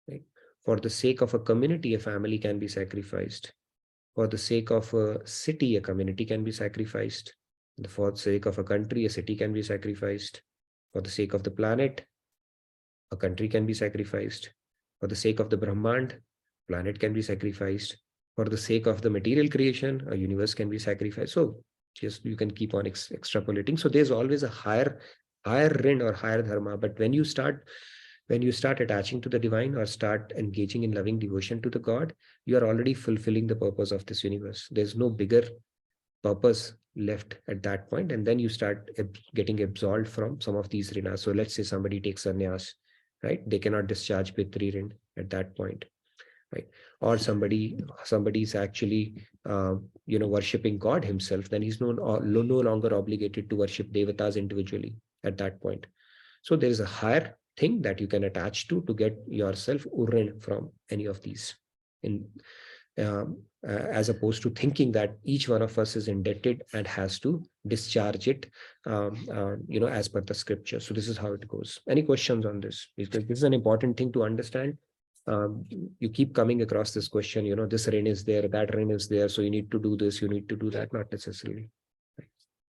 Right? For the sake of a community, a family can be sacrificed. For the sake of a city, a community can be sacrificed. For the sake of a country, a city can be sacrificed. For the sake of the planet, a country can be sacrificed. For the sake of the Brahmand, planet can be sacrificed. For the sake of the material creation, a universe can be sacrificed. So just you can keep on extrapolating. So there's always a higher rin or higher dharma. But when you start attaching to the divine or start engaging in loving devotion to the God, you are already fulfilling the purpose of this universe. There's no bigger purpose left at that point, and then you start getting absolved from some of these rinas. So let's say somebody takes sannyas, right? They cannot discharge Pitri rin at that point, right? Or somebody's actually worshipping God himself, then he's no longer obligated to worship devatas individually at that point. So there is a higher thing that you can attach to get yourself urrin from any of these, as opposed to thinking that each one of us is indebted and has to discharge it as per the scripture. So this is how it goes. Any questions on this? Because this is an important thing to understand. You keep coming across this question, this rin is there, that rin is there, so you need to do this, you need to do that. Not necessarily.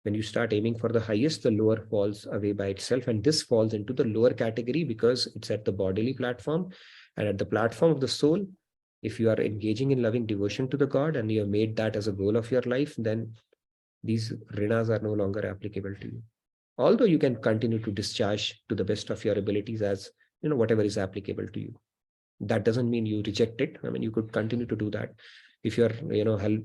When you start aiming for the highest, the lower falls away by itself, and this falls into the lower category because it's at the bodily platform. And at the platform of the soul, if you are engaging in loving devotion to the God and you have made that as a goal of your life, then these rinas are no longer applicable to you. Although you can continue to discharge to the best of your abilities as whatever is applicable to you. That doesn't mean you reject it. I mean, you could continue to do that. If you're,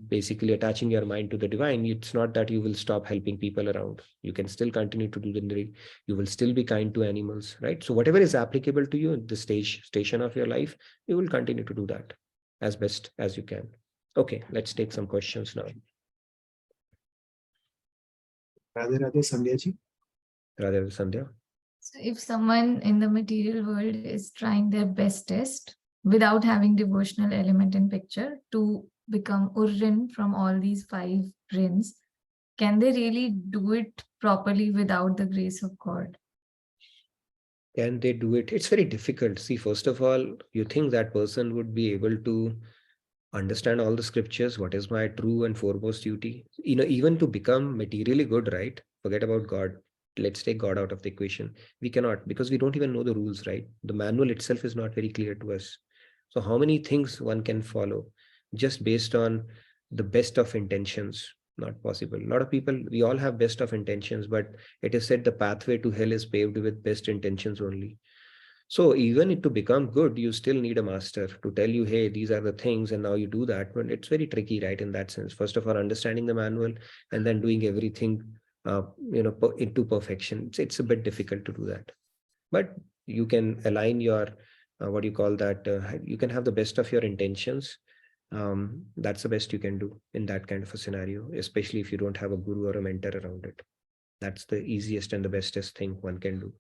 basically attaching your mind to the divine, it's not that you will stop helping people around. You can still continue to do you will still be kind to animals, right? So whatever is applicable to you in the station of your life, you will continue to do that as best as you can. Okay, let's take some questions now. Radhe Radhe, Sandhya ji. Radhe Radhe, Sandhya. So if someone in the material world is trying their bestest without having devotional element in picture to become urrin from all these 5 rins, can they really do it properly without the grace of God? Can they do it? It's very difficult. See, first of all, you think that person would be able to understand all the scriptures? What is my true and foremost duty? Even to become materially good, right? Forget about God. Let's take God out of the equation. We cannot, because we don't even know the rules, right? The manual itself is not very clear to us. So how many things one can follow just based on the best of intentions? Not possible. A lot of people, we all have best of intentions, but it is said the pathway to hell is paved with best intentions only. So even to become good, you still need a master to tell you, hey, these are the things, and now you do that. But it's very tricky, right? In that sense, first of all, understanding the manual and then doing everything, into perfection. It's a bit difficult to do that. But you can align your, what do you call that? You can have the best of your intentions. That's the best you can do in that kind of a scenario, especially if you don't have a guru or a mentor around it. That's the easiest and the bestest thing one can do.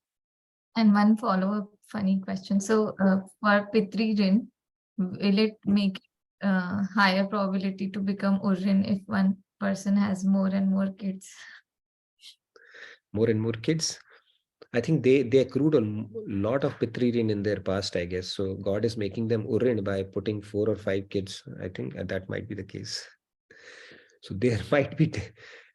And one follow-up funny question. So for Pitri Rin, will it make higher probability to become urrin if one person has more and more kids? More and more kids? I think they accrued a lot of Pitri Rin in their past, I guess. So God is making them urrin by putting 4 or 5 kids. I think that might be the case. So they might be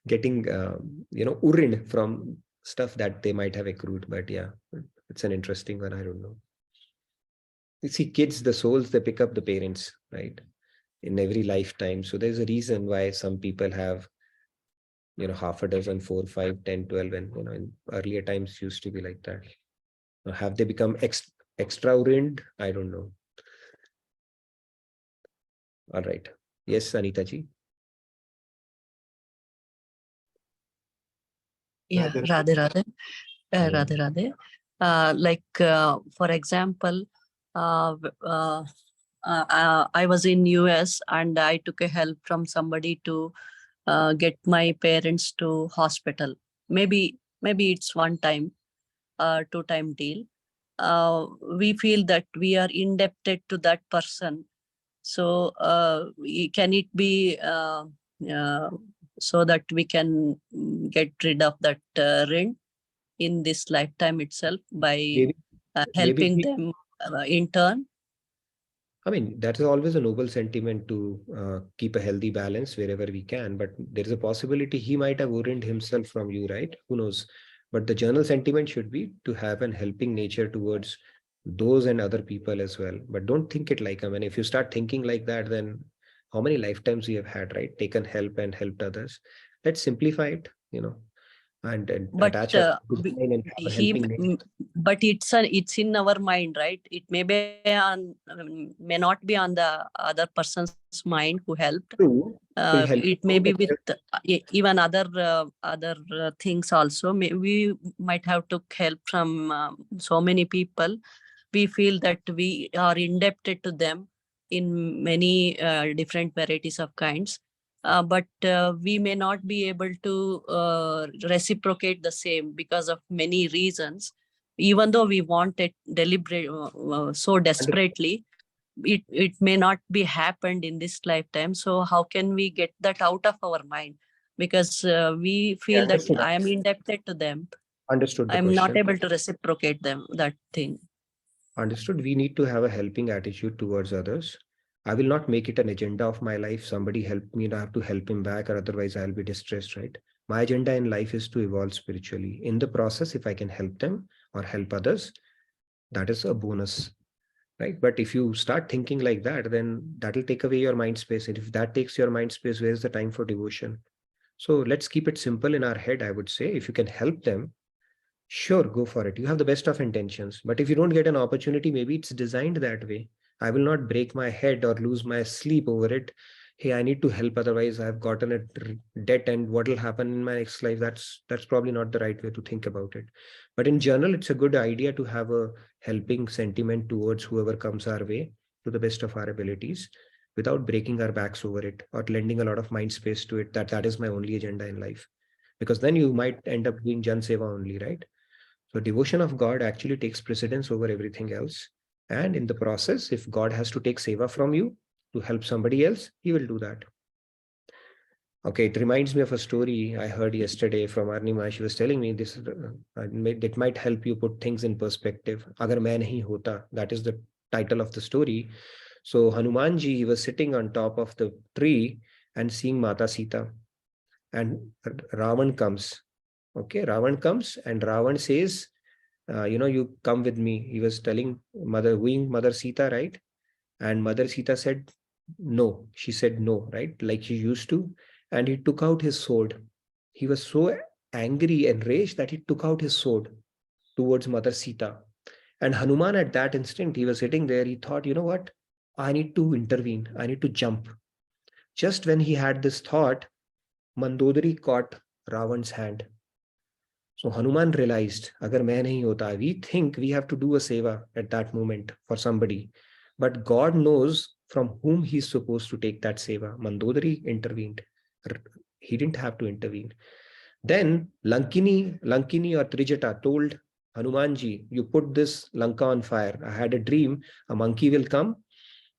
getting, urrin from stuff that they might have accrued. But yeah, it's an interesting one. I don't know. You see, kids, the souls, they pick up the parents, right? In every lifetime. So there's a reason why some people have, half a dozen, 4, 5, 10, 12, and, in earlier times used to be like that. Now, have they become extra urrined? I don't know. All right. Yes, Anita ji. Yeah, Radhe Radhe. Radhe Radhe. For example, I was in US and I took a help from somebody to get my parents to hospital. Maybe it's one time, 2-time deal. We feel that we are indebted to that person. So can it be so that we can get rid of that rin in this lifetime itself by helping them in turn? I mean, that is always a noble sentiment to keep a healthy balance wherever we can. But there is a possibility he might have urrined himself from you, right? Who knows? But the general sentiment should be to have an helping nature towards those and other people as well. But don't think it like, I mean, if you start thinking like that, then how many lifetimes we have had, right? Taken help and helped others. Let's simplify it, and But attach a good we- mind and have a he, helping nature. but it's in our mind, right? It may be may not be on the other person's mind who helped. True. It may be with even other things also. We might have took help from so many people. We feel that we are indebted to them in many different varieties of kinds. But we may not be able to reciprocate the same because of many reasons. Even though we want it deliberate, so desperately, it may not be happened in this lifetime. So how can we get that out of our mind? Because we feel that understood. I am indebted to them. Understood the I'm not question. able to reciprocate that thing. Understood. We need to have a helping attitude towards others. I will not make it an agenda of my life. Somebody helped me and I have to help him back, or otherwise I'll be distressed, right? My agenda in life is to evolve spiritually. In the process, if I can help them or help others, that is a bonus, right? But if you start thinking like that, then that'll take away your mind space. And if that takes your mind space, where's the time for devotion? So let's keep it simple in our head, I would say. If you can help them, sure, go for it. You have the best of intentions. But if you don't get an opportunity, maybe it's designed that way. I will not break my head or lose my sleep over it. Hey, I need to help, otherwise I've gotten a debt, and what will happen in my next life? That's probably not the right way to think about it. But in general, it's a good idea to have a helping sentiment towards whoever comes our way to the best of our abilities, without breaking our backs over it or lending a lot of mind space to it, that is my only agenda in life. Because then you might end up doing Jan Seva only, right? So devotion of God actually takes precedence over everything else. And in the process, if God has to take seva from you to help somebody else, he will do that. Okay, it reminds me of a story I heard yesterday from Arnima. She was telling me this, it might help you put things in perspective. Agar main nahi hota, that is the title of the story. So Hanumanji, he was sitting on top of the tree and seeing Mata Sita. And Ravan comes. Okay, Ravan comes and Ravan says, you come with me. He was telling Mother Sita, right? And Mother Sita said, no. She said no, right? Like she used to. And he took out his sword. He was so angry and enraged that he took out his sword towards Mother Sita. And Hanuman, at that instant, he was sitting there. He thought, you know what? I need to intervene. I need to jump. Just when he had this thought, Mandodari caught Ravan's hand. So Hanuman realized, agar main nahi hota, we think we have to do a seva at that moment for somebody. But God knows from whom he's supposed to take that seva. Mandodari intervened. He didn't have to intervene. Then Lankini or Trijata told Hanumanji, you put this Lanka on fire. I had a dream, a monkey will come.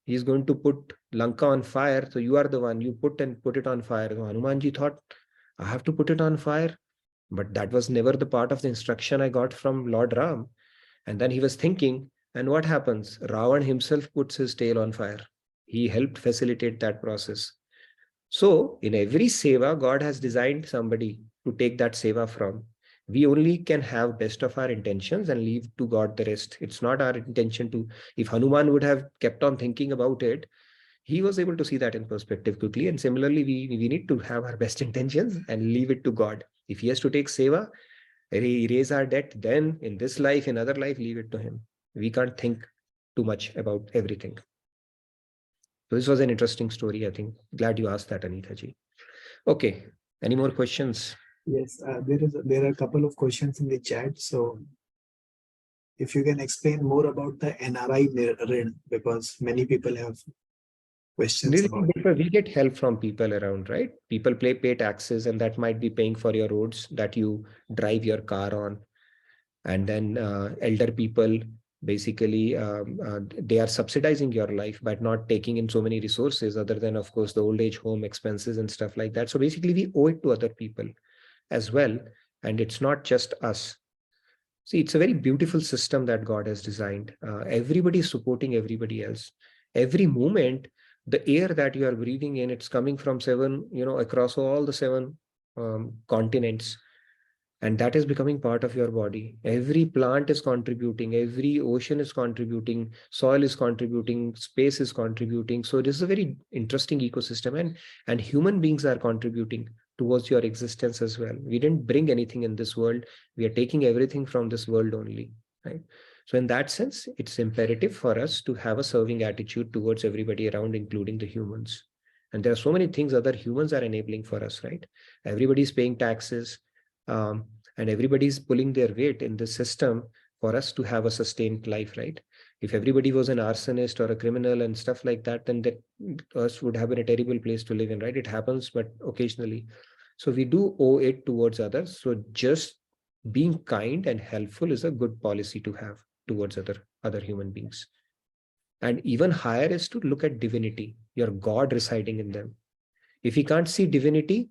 He's going to put Lanka on fire. So you are the one, you put it on fire. So Hanumanji thought, I have to put it on fire. But that was never the part of the instruction I got from Lord Ram. And then he was thinking, and what happens? Ravan himself puts his tail on fire. He helped facilitate that process. So in every seva, God has designed somebody to take that seva from. We only can have best of our intentions and leave to God the rest. It's not our intention to, if Hanuman would have kept on thinking about it, he was able to see that in perspective quickly. And similarly, we need to have our best intentions and leave it to God. If he has to take seva, erase our debt, then in this life, in other life, leave it to him. We can't think too much about everything. So this was an interesting story, I think. Glad you asked that, Anita ji. Okay, any more questions? Yes, there are a couple of questions in the chat. So if you can explain more about the NRI RIN, because many people have questions about it. We get help from people around, right? People pay taxes, and that might be paying for your roads that you drive your car on. And then elder people, basically, they are subsidizing your life by not taking in so many resources other than, of course, the old age home expenses and stuff like that. So basically, we owe it to other people as well. And it's not just us. See, it's a very beautiful system that God has designed. Everybody is supporting everybody else. Every moment, the air that you are breathing in, it's coming from across all the 7 continents. And that is becoming part of your body. Every plant is contributing, every ocean is contributing, soil is contributing, space is contributing. So this is a very interesting ecosystem, and human beings are contributing towards your existence as well. We didn't bring anything in this world. We are taking everything from this world only, right? So in that sense, it's imperative for us to have a serving attitude towards everybody around, including the humans. And there are so many things other humans are enabling for us, right? Everybody's paying taxes, and everybody's pulling their weight in the system for us to have a sustained life, right? If everybody was an arsonist or a criminal and stuff like that, then that Earth would have been a terrible place to live in, right? It happens, but occasionally. So we do owe it towards others. So just being kind and helpful is a good policy to have towards other human beings. And even higher is to look at divinity, your God residing in them. If you can't see divinity,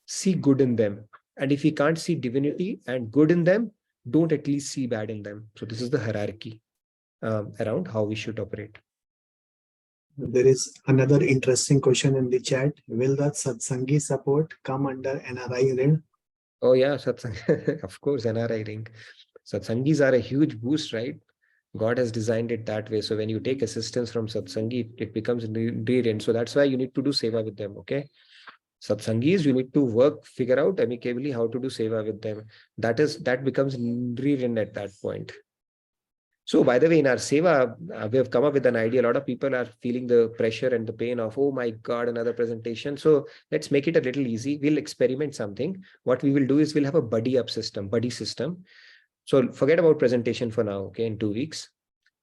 see good in them. And if you can't see divinity and good in them, don't at least see bad in them. So this is the hierarchy around how we should operate. There is another interesting question in the chat. Will the Satsangi support come under NRI ring? Oh yeah, Satsang. Of course, NRI ring. Satsangis are a huge boost, right? God has designed it that way. So when you take assistance from Satsangi, it becomes radiant. So that's why you need to do seva with them, okay? Satsangis, you need to figure out amicably how to do seva with them. That becomes radiant at that point. So by the way, in our seva, we have come up with an idea. A lot of people are feeling the pressure and the pain of, oh my God, another presentation. So let's make it a little easy. We'll experiment something. What we will do is we'll have a buddy system. So forget about presentation for now, okay, in 2 weeks.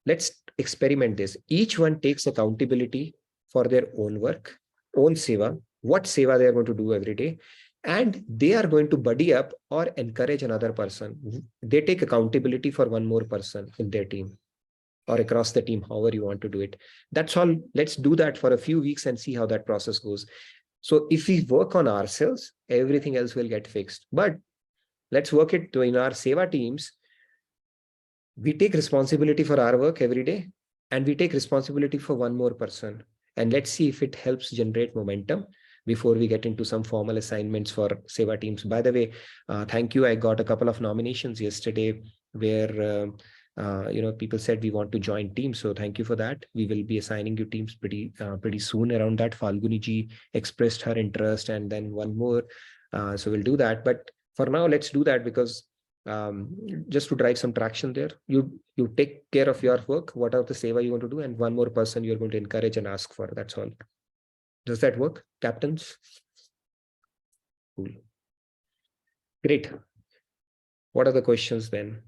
Let's experiment this. Each one takes accountability for their own work, own seva, what seva they are going to do every day. And they are going to buddy up or encourage another person. They take accountability for one more person in their team or across the team, however you want to do it. That's all. Let's do that for a few weeks and see how that process goes. So if we work on ourselves, everything else will get fixed. But let's work it in our seva teams. We take responsibility for our work every day, and we take responsibility for one more person. And let's see if it helps generate momentum before we get into some formal assignments for seva teams. By the way, thank you. I got a couple of nominations yesterday where people said we want to join teams. So thank you for that. We will be assigning you teams pretty soon around that. Falguni ji expressed her interest, and then one more. So we'll do that. But for now, let's do that because just to drive some traction there. You take care of your work, what are the seva you want to do, and one more person you're going to encourage and ask for. That's all. Does that work, captains? Cool. Great. What are the questions then?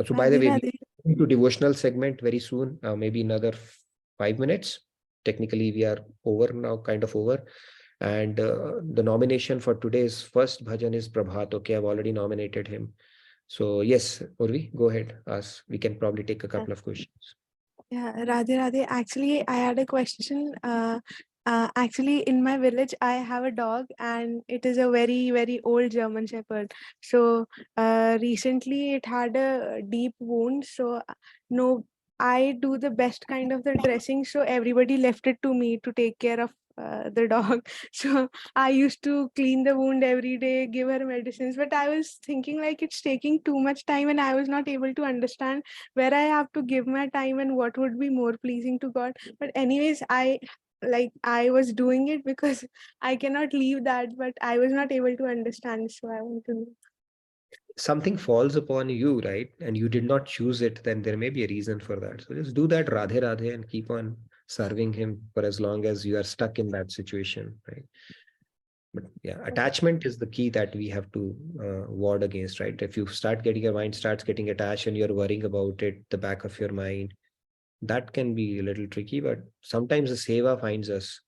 So by the way, we're going to devotional segment very soon, maybe another 5 minutes. Technically, we are over now, kind of over. And the nomination for today's first bhajan is Prabhat. Okay, I've already nominated him. So yes, Urvi, go ahead. Ask. We can probably take a couple of questions. Yeah, Radhe Radhe. Actually, I had a question. Actually, in my village, I have a dog, and it is a very, very old German Shepherd. So recently, it had a deep wound. So no, I do the best kind of the dressing. So everybody left it to me to take care of the dog. So I used to clean the wound every day, give her medicines. But I was thinking like it's taking too much time, and I was not able to understand where I have to give my time and what would be more pleasing to God. But anyways, I was doing it because I cannot leave that, but I was not able to understand. So I want to know. Something falls upon you, right? And you did not choose it, then there may be a reason for that. So just do that Radhe Radhe and keep on serving him for as long as you are stuck in that situation, right? But yeah, attachment is the key that we have to ward against, right? If you start getting, your mind starts getting attached and you're worrying about it, the back of your mind, that can be a little tricky. But sometimes the seva finds us.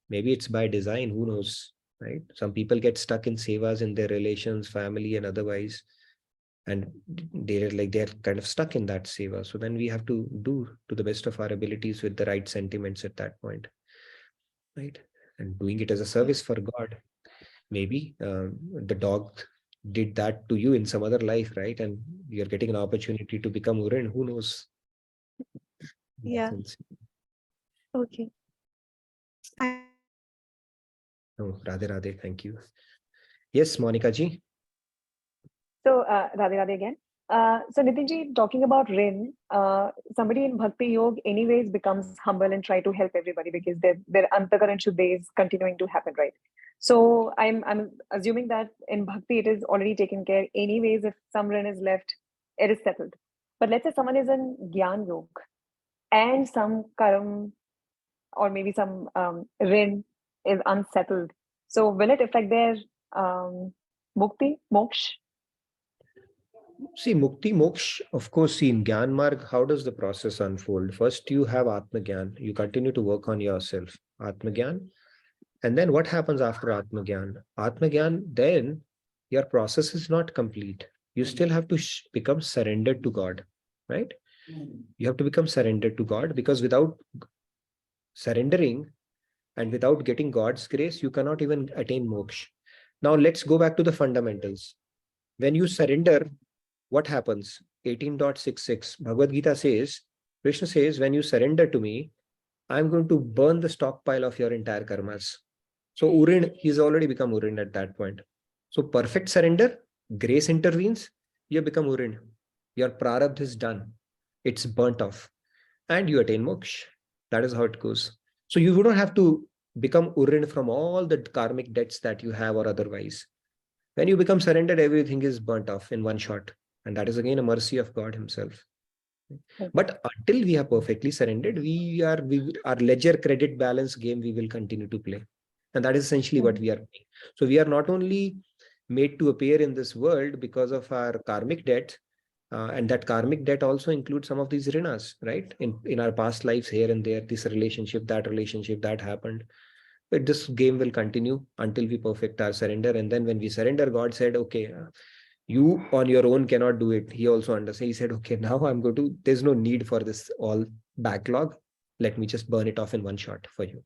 Maybe it's by design, who knows, right? Some people get stuck in sevas in their relations, family and otherwise, and they're kind of stuck in that seva. So then we have to do to the best of our abilities with the right sentiments at that point, right? And doing it as a service for God. Maybe the dog did that to you in some other life, right? And you're getting an opportunity to become Uren, who knows? Yeah. Okay. Oh, Radhe Radhe, thank you. Yes, Monica ji. So, Radhe Radhe again. So, Nitin ji, talking about RIN, somebody in Bhakti Yoga anyways becomes humble and try to help everybody because their Antakaran Shuddha is continuing to happen, right? So, I'm assuming that in Bhakti it is already taken care. Anyways, if some RIN is left, it is settled. But let's say someone is in Gyan Yoga and some Karam or maybe some RIN is unsettled. So, will it affect their Mukti, Moksha? See, Mukti Moksha, of course, see in Gyan Marg, how does the process unfold? First, you have Atma Gyan. You continue to work on yourself. Atma Gyan. And then what happens after Atma Gyan? Atma Gyan, then your process is not complete. You still have to become surrendered to God, right? You have to become surrendered to God, because without surrendering and without getting God's grace, you cannot even attain moksha. Now, let's go back to the fundamentals. When you surrender, what happens? 18.66 Bhagavad Gita says, Krishna says, when you surrender to me, I'm going to burn the stockpile of your entire karmas. So Urin, he's already become Urin at that point. So perfect surrender, grace intervenes, you become Urin. Your prarabdha is done. It's burnt off. And you attain moksha. That is how it goes. So you don't have to become Urin from all the karmic debts that you have or otherwise. When you become surrendered, everything is burnt off in one shot. And that is again a mercy of God himself. But until we are perfectly surrendered, our ledger credit balance game we will continue to play. And that is essentially what we are doing. So we are not only made to appear in this world because of our karmic debt, and that karmic debt also includes some of these rinas, right? In our past lives here and there, this relationship, that happened. But this game will continue until we perfect our surrender. And then when we surrender, God said, okay, you on your own cannot do it. He also understood. He said, okay, now I'm going to, there's no need for this all backlog. Let me just burn it off in one shot for you.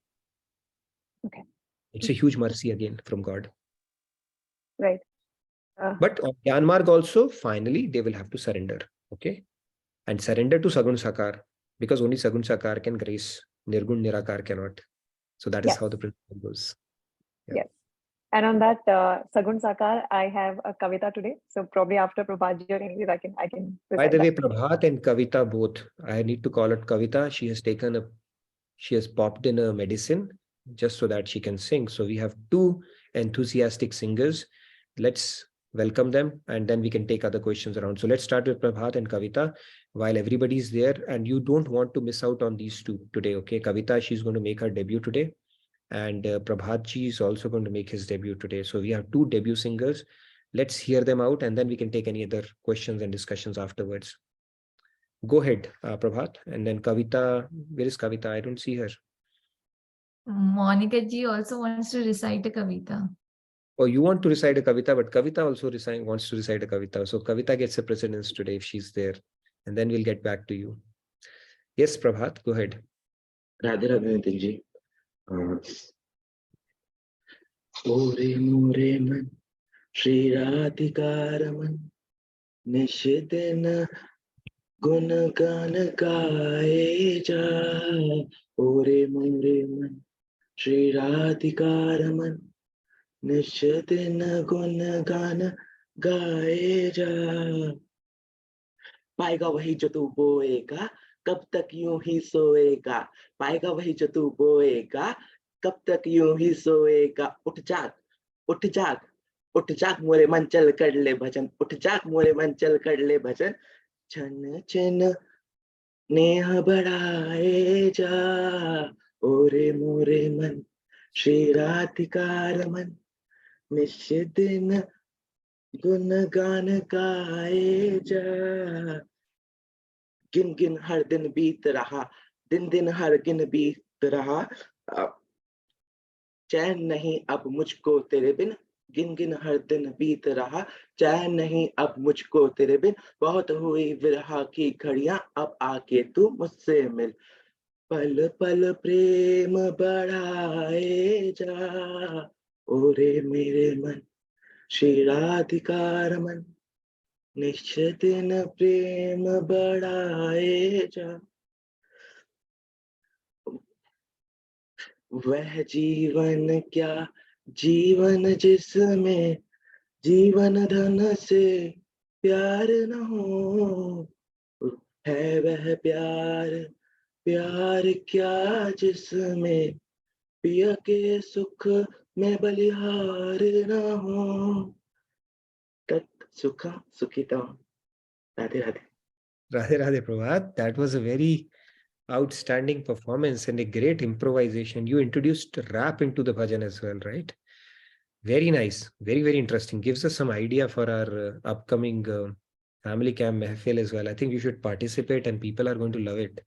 Okay. It's a huge mercy again from God. Right. But on Gyan Marg also, finally, they will have to surrender. Okay. And surrender to Sagun Sakar, because only Sagun Sakar can grace. Nirgun Nirakar cannot. So that is how the principle goes. Yeah. Yes. And on that Sagun Sakar, I have a Kavita today. So probably after Prabhat or anyways, I can By the way, Prabhat and Kavita both, I need to call it Kavita. She has popped in a medicine just so that she can sing. So we have two enthusiastic singers. Let's welcome them and then we can take other questions around. So let's start with Prabhat and Kavita while everybody's there, and you don't want to miss out on these two today. Okay, Kavita, she's going to make her debut today. And Prabhatji is also going to make his debut today. So we have two debut singers. Let's hear them out and then we can take any other questions and discussions afterwards. Go ahead, Prabhat. And then Kavita, where is Kavita? I don't see her. Monica ji also wants to recite a Kavita. Oh, you want to recite a Kavita, but Kavita also wants to recite a Kavita. So Kavita gets a precedence today if she's there. And then we'll get back to you. Yes, Prabhat, go ahead. Radhe Radhe Nitin ji. Ore more man, Shri Radhika Raman, Nishidena gun gan gaye ja. Ore more man, Shri Radhika Raman, Nishidena gun gan gaye ja. पाएगा वही जो तू बोएगा, कब तक यूं ही सोएगा. पाएगा वही जो तू बोएगा, कब तक यूं ही सोएगा. उठ जाग, उठ जाग, उठ जाग मोरे मन चल कर ले भजन. उठ जाग मोरे मन चल कर ले भजन. छन छन नेह बढ़ाए जा. ओरे मोरे मन श्री राधिका रमन, निश्चिदिन गुण गान गाए जा. गिन गिन हर दिन बीत रहा, दिन दिन हर गिन बीत रहा. चैन नहीं अब मुझको तेरे बिन. गिन गिन हर दिन बीत रहा, चैन नहीं अब मुझको तेरे बिन. बहुत हुई विरह की घड़ियां, अब आके तू मुझसे मिल. पल पल प्रेम बढ़ाए जा. ओरे मेरे मन श्री राधिका रमन, निश्चिदिन प्रेम बढ़ाए जा. वह जीवन क्या जीवन जिसमें जीवन धन से प्यार न हो, है वह प्यार, प्यार क्या जिसमें पिया के सुख में बलिहार न हो। तत् सुखम सुखितम। Radhe Radhe. Radhe Radhe Prabhat. That was a very outstanding performance and a great improvisation. You introduced rap into the bhajan as well, right? Very nice. Very, very interesting. Gives us some idea for our upcoming family camp mehfil as well. I think you should participate and people are going to love it.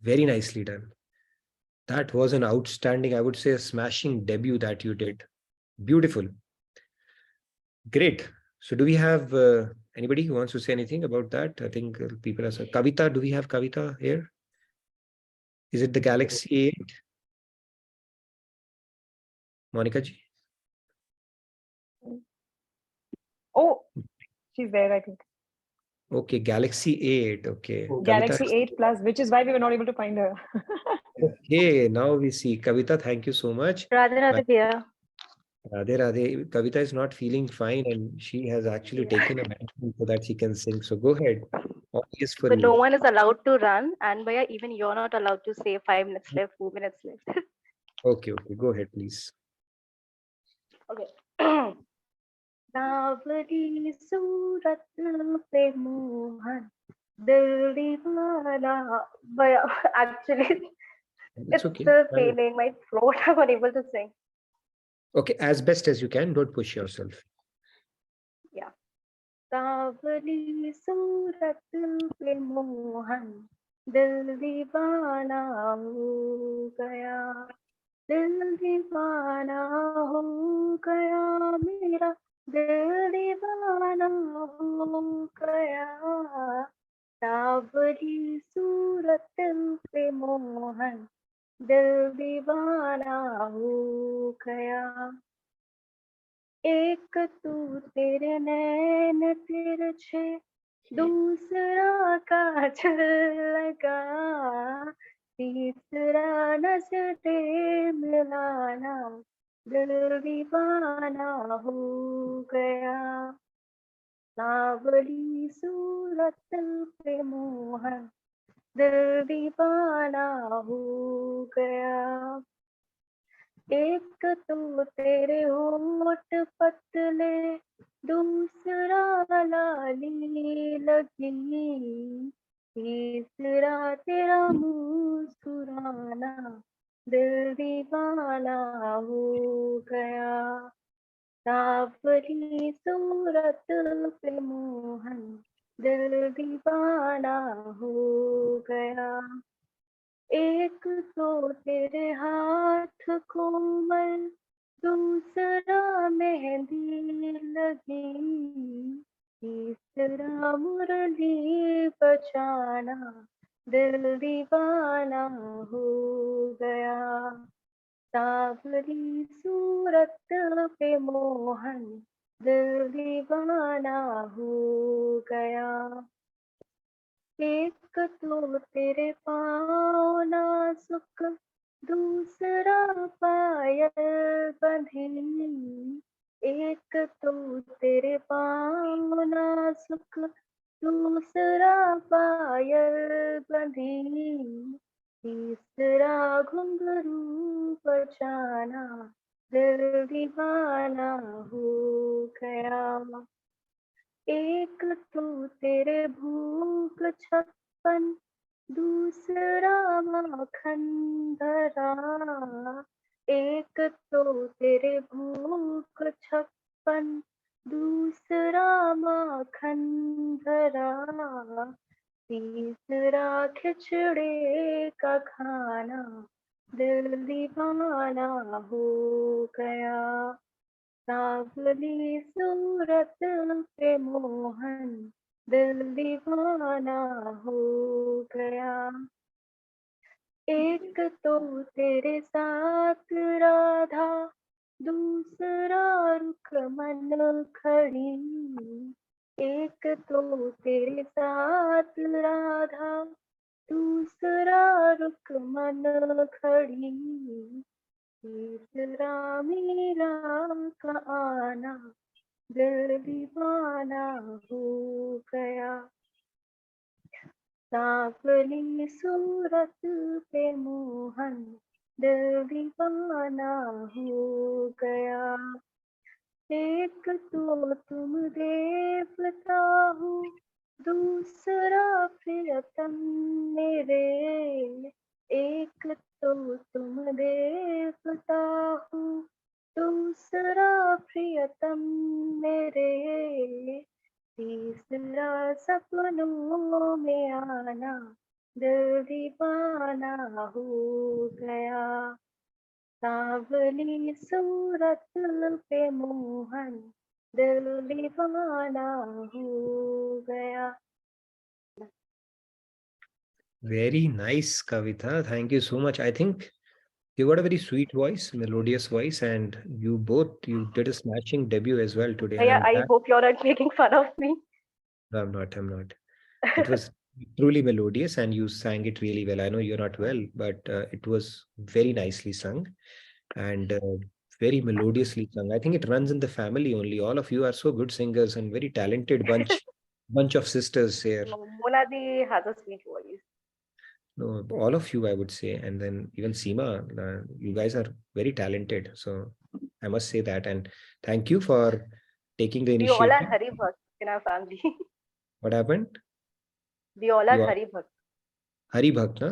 Very nicely done. That was an outstanding, I would say, a smashing debut that you did. Beautiful. Great. So do we have anybody who wants to say anything about that? I think people are saying, Kavita, do we have Kavita here? Is it the Galaxy 8? Monica ji? Oh, she's there, I think. Okay, Galaxy 8. Okay. Galaxy 8 Plus, which is why we were not able to find her. Okay, now we see. Kavita, thank you so much. Radhe Radhe Priya. Radhe Radhe. Kavita is not feeling fine and she has actually taken a medicine so that she can sing. So go ahead. All is for But no you. one is allowed to run, and Bhaiya, even you're not allowed to say 5 minutes left, 4 minutes left. Okay, okay. Go ahead, please. Okay. सावरी सूरत पे मोहन दिल दीवाना. But actually, It's it's okay. still failing. My throat, I'm unable to sing. Okay, as best as you can. Don't push yourself. Yeah. सावरी सूरत पे मोहन दिल दीवाना हो गया. दिल दीवाना हो गया मेरा. दिल दीवाना हो गया. सावरी सूरत पे मोहन दिल दीवाना हो गया. एक तू तेरे नैन तिरछे, दूसरा काजल लगा, तीसरा नजरे मिलाना, दिल दीवाना हो गया. सावरी सूरत पे मोहन दिल दीवाना हो गया. एक तो तेरे होठ पतले, दूसरा लाली लगी, तीसरा तेरा मुस्कुराना, दिल दीवाना हो गया. सावरी सूरत पे मोहन दिल दीवाना हो गया. एक तो तेरे हाथ कोमल, दूसरा मेहंदी लगी, तीसरा मुरली बजाना, दिल दीवाना हो गया. सावरी सूरत पे मोहन दिल दीवाना हो गया. एक तो तेरे पाँव नाजुक, दूसरा पायल बंधी, एक तो तेरे पाँव नाजुक, दूसरा पायल बंधी, तीसरा घुंघरू बजाना, दिल दीवाना हो गया. एक तो तेरे भूख 56, दूसरा माखन धरा, एक तो तेरे भूख 56, दूसरा माखन धरा, तीसरा खिचड़े का खाना, दिल दीवाना हो गया. सावरी सूरत पे मोहन दिल दीवाना हो गया. एक तो तेरे साथ राधा, दूसरा रुकमन खड़ी, एक तो तेरे साथ राधा, दूसरा रुकमन खड़ी, तीसरा मेरा का आना दिल दीवाना हो गया, सांवली सूरत पे मोहन दिल दीवाना हो गया। एक तो तुम देवता हो, दूसरा प्रियतम मेरे। एक तो तुम देवता हो, दूसरा प्रियतम मेरे। तीसरा सपनों में आना दिल दीवाना हो गया, सांवली सूरत पे मोहन दिल दीवाना हो गया। Very nice, Kavita. Thank you so much. I think you got a very sweet voice, melodious voice, and you did a smashing debut as well today. And Yeah, I'm I glad. hope you're not making fun of me. No, I'm not. I'm not. It was truly melodious, and you sang it really well. I know you're not well, but it was very nicely sung and very melodiously sung. I think it runs in the family only. All of you are so good singers and very talented bunch of sisters here. Monadi has a sweet voice. No, all of you, I would say, and then even Seema, you guys are very talented. So I must say that, and thank you for taking the We all are initiative. Hari Bhakt in our family. What happened? We all are You are Hari Bhakt. Hari Bhakt, na?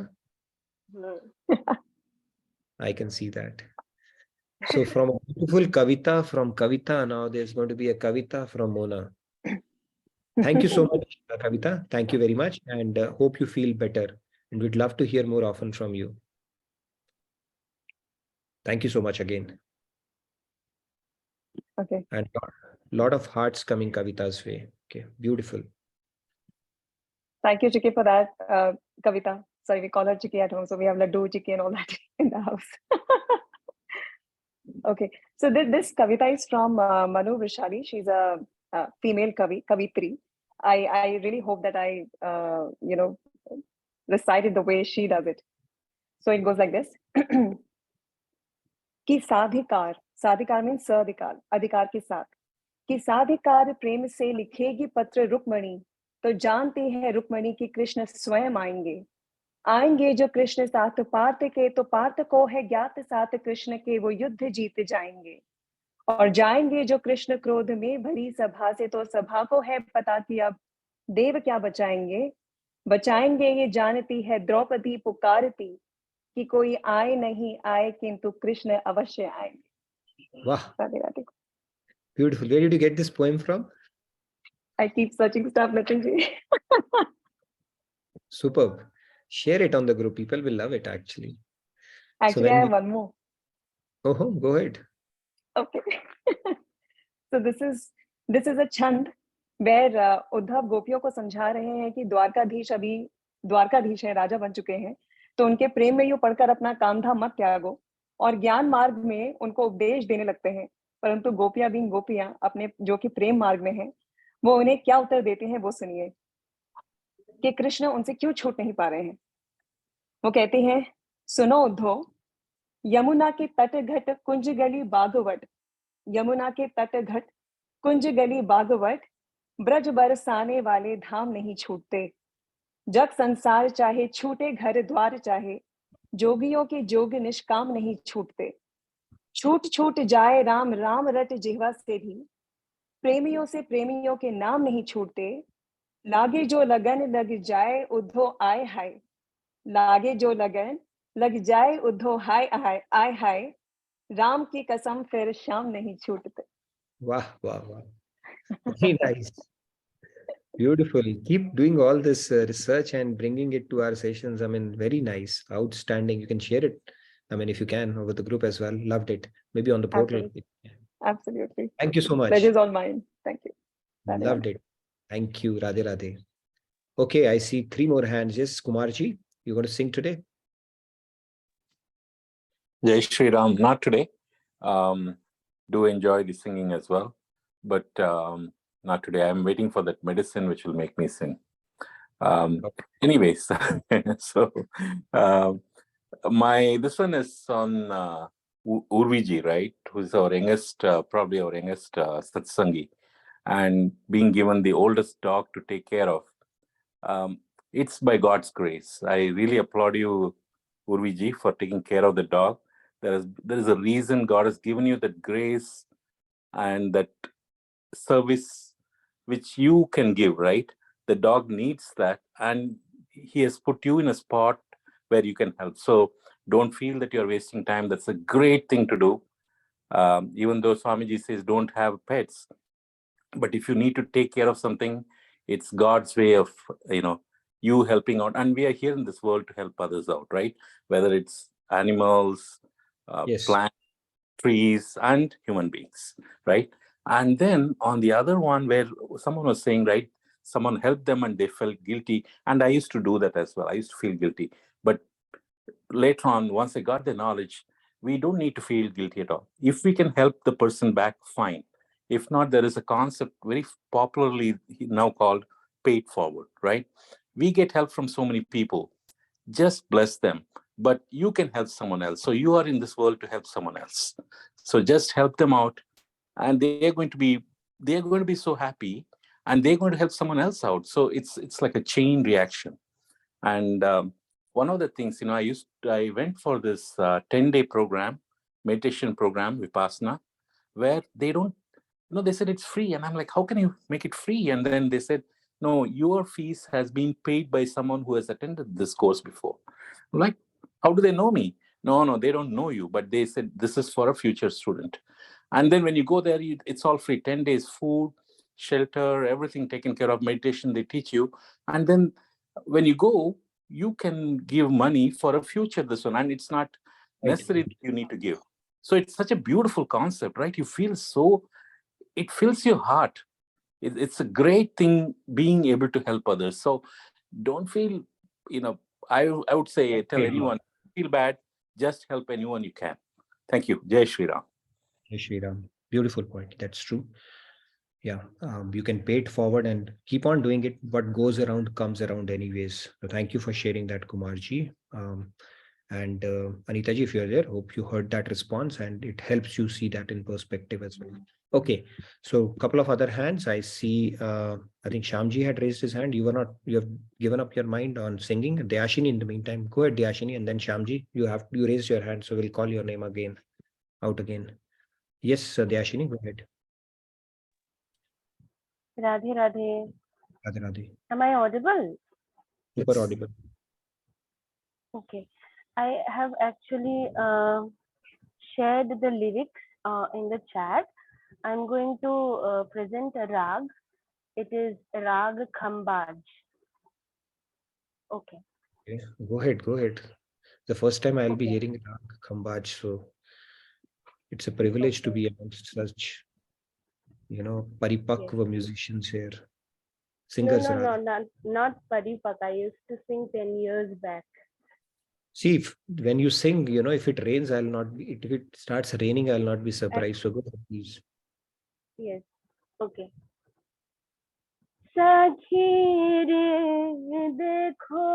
Hmm. I can see that. So from a beautiful Kavita from Kavita, now there's going to be a Kavita from Mona. Thank you so much, Kavita. Thank you very much, and hope you feel better. And we'd love to hear more often from you. Thank you so much again. Okay. And lot of hearts coming Kavita's way. Okay, beautiful. Thank you, Chiki, for that. Kavita. Sorry, we call her Chiki at home, so we have Laddu, Chiki, and all that in the house. Okay, so this Kavita is from Manu Vrishali. She's a female Kavitri. I really hope that I recite it the way she does it. So it goes like this. कि साधिकार means साधिकार, अधिकार के साथ, कि साधिकार प्रेम से लिखेगी पत्र रुक्मणी, तो जानती है रुक्मणी कि कृष्ण स्वयं आएंगे जो कृष्ण साथ पार्थ के, तो पार्थ को है ज्ञात साथ कृष्ण के, वो युद्ध जीत जाएंगे। और जाएंगे जो कृष्ण क्रोध में भरी सभा से, तो सभा को है पता कि अब देव क्या बचाएंगे ये जानती है द्रौपदी पुकारती, कि कोई आए नहीं आए किंतु कृष्ण अवश्य आएंगे। Wow, Radhe Radhe. beautiful. Where did you get this poem from? I keep searching stuff, Nitin. Superb. Share it on the group. People will love it actually. Actually, I have one more. Oh, go ahead. Okay. So this is a chand where Uddhav गोपियों को समझा रहे हैं कि द्वारकाधीश अभी द्वारकाधीश है, राजा बन चुके हैं, तो उनके प्रेम में यूं पढ़कर अपना काम धाम मत त्यागो, और ज्ञान मार्ग में उनको उपदेश देने लगते हैं। परंतु गोपियां बीन गोपियां अपने जो कि प्रेम मार्ग में हैं, वो उन्हें क्या उत्तर देते हैं वो सुनिए कि कृष्ण उनसे क्यों छूट नहीं पा रहे हैं। वो कहते हैं, सुनो उद्धव, यमुना के तट घट कुंज गली बागवट, यमुना के तट घट कुंज गली बागवट, ब्रज बरसाने वाले धाम नहीं छूटते। जग संसार चाहे छूटे घर द्वार चाहे, जोगियों के जोग निष्काम नहीं छूटते। छूट जाए राम राम रट जिह्वा से भी, प्रेमियों से प्रेमियों के नाम नहीं छूटते। लागे जो लगन लग जाए उद्धव आए हाय, लागे जो लगन लग जाए उद्धव हाय आय हाय, राम की कसम फिर शाम नहीं छूटते। Wow. Very nice. Beautiful. Keep doing all this research and bringing it to our sessions. I mean, very nice. Outstanding. You can share it. I mean, if you can, over the group as well. Loved it. Maybe on the portal. Absolutely. Thank you so much. Pleasure is all mine. Thank you. Radhe Loved it. Thank you. Radhe Radhe. Okay, I see 3 more hands. Yes, Kumarji, you're going to sing today? Jai Shri Ram. Not today. Do enjoy the singing as well, but not today. I'm waiting for that medicine which will make me sing. Anyways, so this one is on Urviji, right? Who's our youngest, probably our youngest satsangi, and being given the oldest dog to take care of. It's by God's grace. I really applaud you, Urviji, for taking care of the dog. There is a reason God has given you that grace and that service which you can give, right? The dog needs that, and he has put you in a spot where you can help. So don't feel that you're wasting time. That's a great thing to do. Even though Swamiji says don't have pets, but if you need to take care of something, it's God's way of, you helping out. And we are here in this world to help others out, right? Whether it's animals, Yes. plants, trees, and human beings, right? And then on the other one, where someone was saying, right, someone helped them and they felt guilty. And I used to do that as well. I used to feel guilty. But later on, once I got the knowledge, we don't need to feel guilty at all. If we can help the person back, fine. If not, there is a concept very popularly now called paid forward, right? We get help from so many people. Just bless them. But you can help someone else. So you are in this world to help someone else. So just help them out, and they're going to be so happy, and they're going to help someone else out. So it's like a chain reaction. And one of the things, I went for this 10-day program, meditation program, Vipassana, where they don't, they said it's free. And I'm like, how can you make it free? And then they said, no, your fees has been paid by someone who has attended this course before. I'm like, how do they know me? No, they don't know you, but they said this is for a future student. And then when you go there, it's all free, 10 days, food, shelter, everything taken care of, meditation, they teach you. And then when you go, you can give money for a future this one, and it's not necessary that you need to give. So it's such a beautiful concept, right? You feel so, it fills your heart. It's a great thing being able to help others. So don't feel, I would say, tell anyone, feel bad, just help anyone you can. Thank you. Jai Shri Ram. Jai Shri Ram. Beautiful point. That's true. Yeah, you can pay it forward and keep on doing it. What goes around comes around anyways. So thank you for sharing that, Kumarji. And Anitaji, if you're there, hope you heard that response and it helps you see that in perspective as well. Okay, so a couple of other hands. I see, I think Shamji had raised his hand. You have given up your mind on singing. Dayashini, in the meantime, go ahead, Dayashini, and then Shamji, you raised your hand, so we'll call your name out again. Yes, Dayashini, go ahead. Radhe Radhe. Radhe Radhe. Am I audible? Super audible. Okay. I have actually shared the lyrics in the chat. I'm going to present a rag. It is Rag Khambaj. Okay. Go ahead. The first time I'll be hearing Rag Khambaj, so it's a privilege to be amongst such, paripakva musicians here. Singers. No, not Paripak. I used to sing 10 years back. See, when you sing, if it rains, I'll not be, if it starts raining, I'll not be surprised. So go ahead, please. Yes. Okay. Sakhi re dekho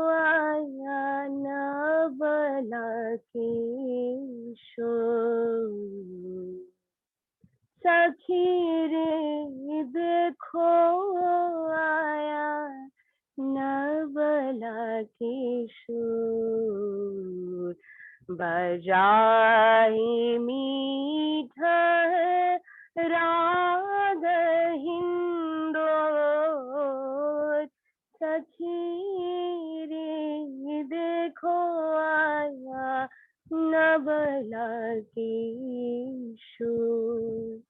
aaya na bala ki shor. Sakhi re dekho aaya na bala ki shor. Bajai meetha राग हिंदोल सखी रे देखो आया नबला की शोर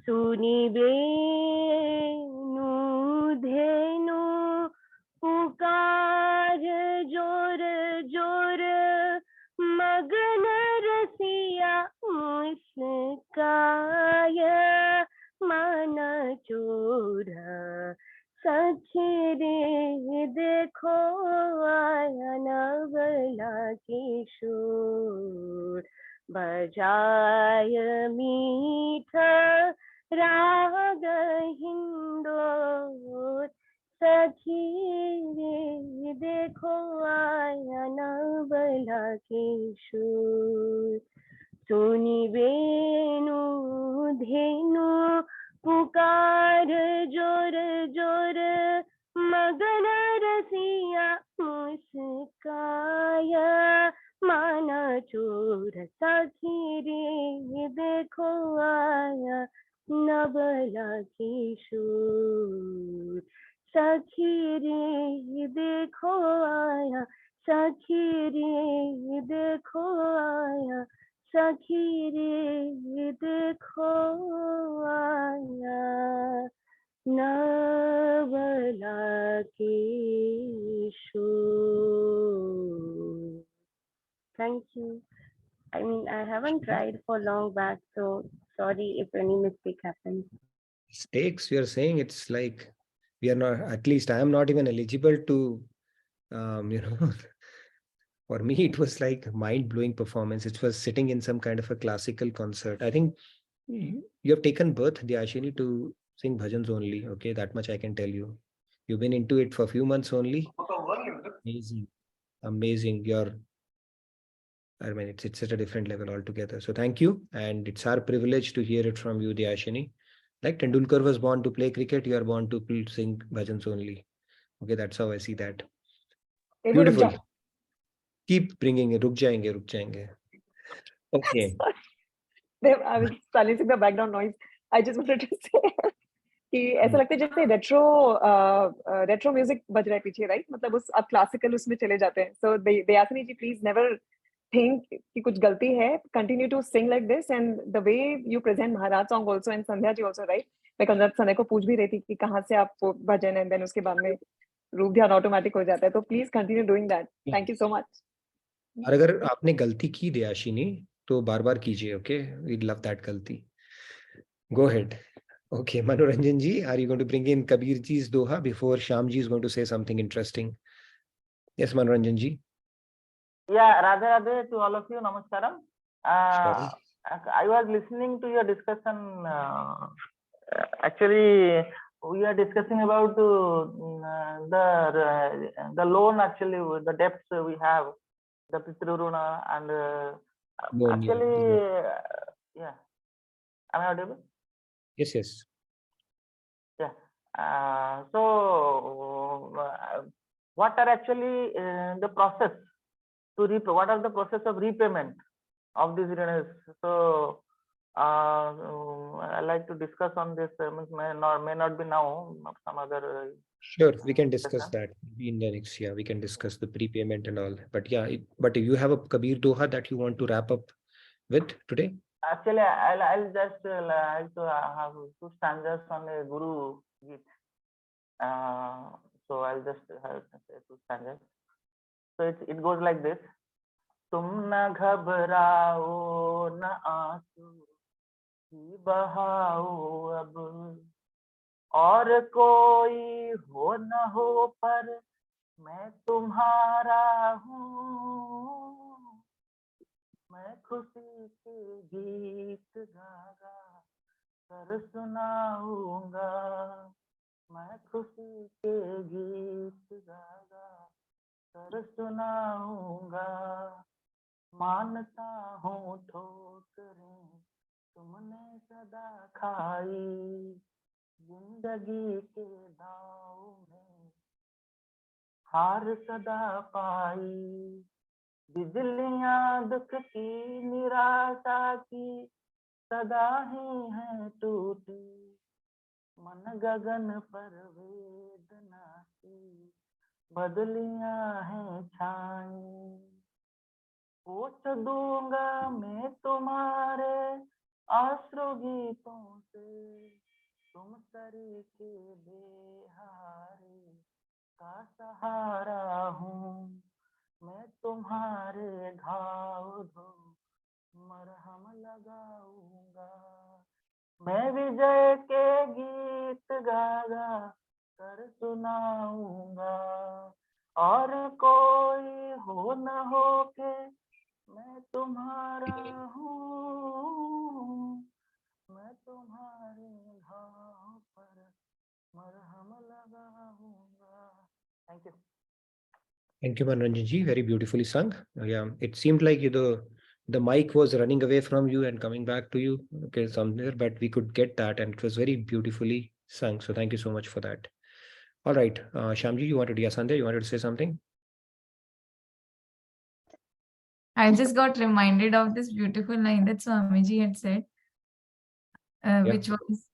सुनी बेनु धेनु पुकार जोर जोर मगन रसिया मुस्काया मन चोरा सखी रे देखो आया नवला किशोर बजाय मीठा राग हिंदोर सखी रे देखो आया नवला किशोर सोनी वेणु धेनु पुकार जोर जोर मगन रसिया मुस्काया माना चोर सखी रे देखो आया नवला किशोर सखी रे देखो आया सखी रे देखो आया सखी रे देखो आया नवला किशोर. Thank you. I mean, I haven't tried for long back, so sorry if any mistake happens. Mistakes, you're saying it's like we are not, at least I am not even eligible to, for me, it was like mind-blowing performance. It was sitting in some kind of a classical concert. I think you have taken birth, Dyashini, to sing bhajans only. Okay, that much I can tell you. You've been into it for a few months only. Amazing. Amazing. I mean, it's at a different level altogether. So thank you. And it's our privilege to hear it from you, Dyashini. Like Tendulkar was born to play cricket, you are born to sing bhajans only. Okay, that's how I see that. Beautiful. Keep bringing it. Ruk jayenge. Okay. I was silencing the background noise. I just wanted to say कि ऐसा लगता है जैसे retro music बज रहा है पीछे, right? मतलब उस आप क्लासिकल उसमें चले जाते हैं. So Dayasini ji, please never think कि कुछ गलती है. Continue to sing like this and the way you present Maharaj song also and Sandhya ji also, right? मैं कल रात संध्या को पूछ भी रही थी कि कहाँ से आप भजन एंड देन उसके बाद में रूप ध्यान ऑटोमेटिक हो जाता है. तो please continue doing that. Thank you so much. और अगर आपने गलती की दयाशिनी तो बार बार कीजिए. ओके, वी लव दैट गलती. Go ahead. Okay, Manoranjan ji, are you going to bring in Kabir ji's doha before Sham ji is going to say something interesting? Yes, Manoranjan ji. Yeah, Radhe Radhe to all of you. Namaskaram. I was listening to your discussion. Actually, we are discussing about the loan. Actually, the debts we have, the Pitruruna, and actually, yeah. Am I audible? Yes, yes. Yeah. So, what are actually the process to repay? What are the process of repayment of these RINAS? So, I like to discuss on this. May not be now. Some other. Sure, we can discuss that in the next year. We can discuss the prepayment and all. But yeah, but you have a Kabir doha that you want to wrap up with today? Actually, I'll just like to have 2 stanzas on a Guru Git. So I'll just have 2 stanzas. So it goes like this. तुम न घबराओ न आंसू ही बहाओ अब, और कोई हो न हो पर मैं तुम्हारा हूँ. मैं खुशी के गीत गागा कर सुनाऊंगा. मैं खुशी के गीत गागा कर सुनाऊंगा. मानता हूँ ठोकरें तुमने सदा खाई, जिंदगी के दाव में हार सदा पाई. बिजलियां दुख की निराशा की सदा ही है टूटी, मन गगन पर वेदना की बदलियां हैं छाई. पोछ दूंगा मैं तुम्हारे आश्रु गीतों से, तुम सरी के बेहारे का सहारा हूँ. मैं तुम्हारे घाव धो मरहम लगाऊंगा. मैं विजय के गीत गागा कर सुनाऊंगा. और कोई हो न हो के मैं तुम्हारा हूँ. मैं तुम्हारे घाव पर मरहम लगाऊंगा. Thank you. Thank you, Manoranjan ji. Very beautifully sung. Yeah, it seemed like the mic was running away from you and coming back to you. Okay, somewhere, but we could get that, and it was very beautifully sung. So thank you so much for that. All right, Shyamji, you wanted, yeah, Sandhya, you wanted to say something? I just got reminded of this beautiful line that Swamiji had said, which was,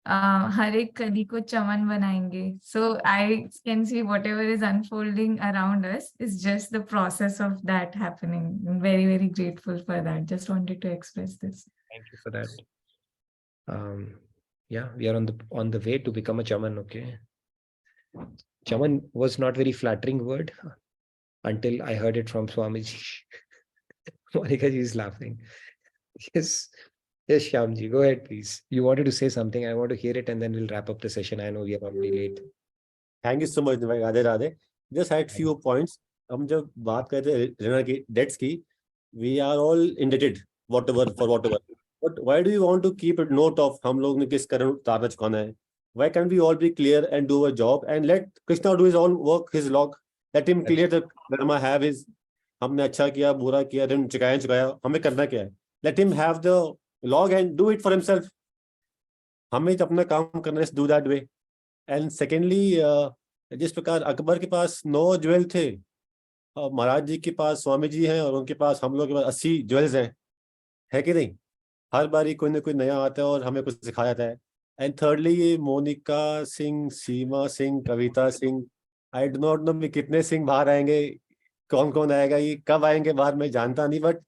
हर एक कली को चमन बनाएंगे. So I can see whatever is unfolding around us is just the process of that happening. I'm very, very grateful for that. Just wanted to express this. Thank you for that. Yeah, we are on the way to become a chaman. Okay, chaman was not very flattering word until I heard it from Swamiji. Monica ji is laughing. Yes. Yes, Shyamji, go ahead, please. You wanted to say something. I want to hear it, and then we'll wrap up the session. I know we are already late. Thank you so much, Radhe Radhe. Just had few points. हम जब बात करते हैं ऋण की, debts की, we are all indebted, whatever. But why do you want to keep a note of हम लोग ने किस कारण उतारना चुकाना है? Why can't we all be clear and do a job and let Krishna do his own work, his log? Let him clear the karma, have his. हमने अच्छा किया, बुरा किया, ऋण चुकाया, हमें करना क्या है? Let him have the log and do it for himself. हमें अपना काम करना है, do that way. And secondly, जिस प्रकार अकबर के पास 9 ज्वेल थे, महाराज जी के पास स्वामी जी हैं और उनके पास हम लोग के पास 80 ज्वेल्स हैं, है कि नहीं? हर बारी कोई ना कोई नया आता है और हमें कुछ सिखाया जाता है. एंड थर्डली, ये Monika Singh, Seema Singh, Kavita Singh, I do not know कितने सिंह बाहर आएंगे, कौन आएगा, ये कब आएंगे बाहर मैं जानता नहीं, but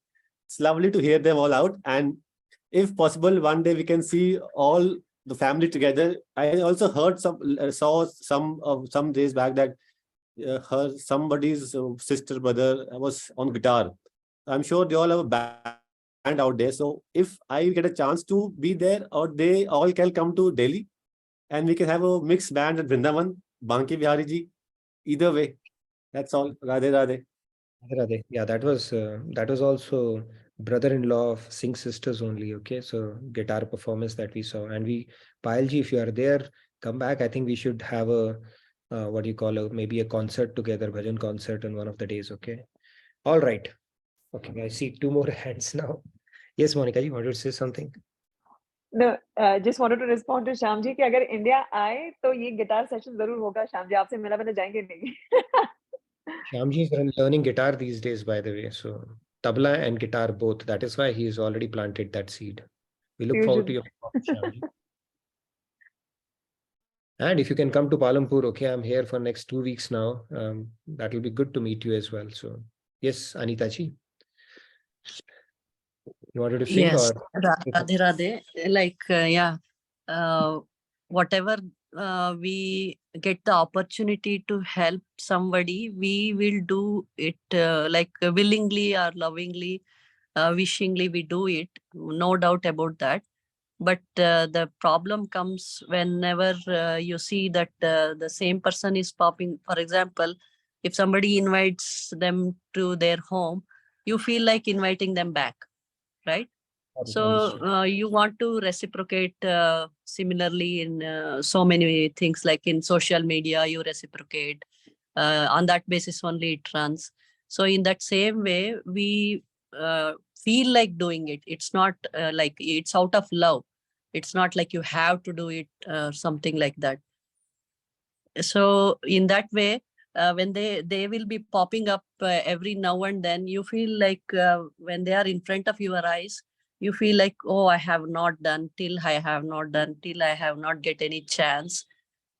it's lovely to hear them all out. And if possible, one day we can see all the family together. I also heard saw some days back that somebody's sister brother was on guitar. I'm sure they all have a band out there. So if I get a chance to be there, or they all can come to Delhi, and we can have a mixed band at Vrindavan, Banki Bihari ji. Either way, that's all. Radhe Radhe. Radhe. Yeah, that was also brother-in-law of Singh sisters only. Okay, so guitar performance that we saw, and Payal ji, if you are there, come back. I think we should have a what do you call maybe a concert together, bhajan concert on one of the days. Okay, all right. Okay, I see 2 more hands now. Yes, Monica, you wanted to say something? No, just wanted to respond to Shyam ji कि अगर India आए तो ये guitar session जरूर होगा. श्याम जी आपसे मिला, मैंने जाएंगे नहीं. Shyamji is learning guitar these days, by the way. So tabla and guitar both. That is why he has already planted that seed. We look forward to your Shyamji. And if you can come to Palampur, okay, I'm here for next 2 weeks now. That will be good to meet you as well. So yes, Anita ji, you wanted to sing? Yes, Or Radhe Radhe. Like, whatever we get the opportunity to help somebody, we will do it like willingly or lovingly, wishingly we do it. No doubt about that. But the problem comes whenever you see that the same person is popping. For example, if somebody invites them to their home, you feel like inviting them back, right? So you want to reciprocate similarly in so many things, like in social media, you reciprocate. On that basis only it runs. So in that same way, we feel like doing it. It's not like it's out of love. It's not like you have to do it, something like that. So in that way, when they will be popping up every now and then, you feel like when they are in front of your eyes, you feel like, oh, I have not done till I have not get any chance.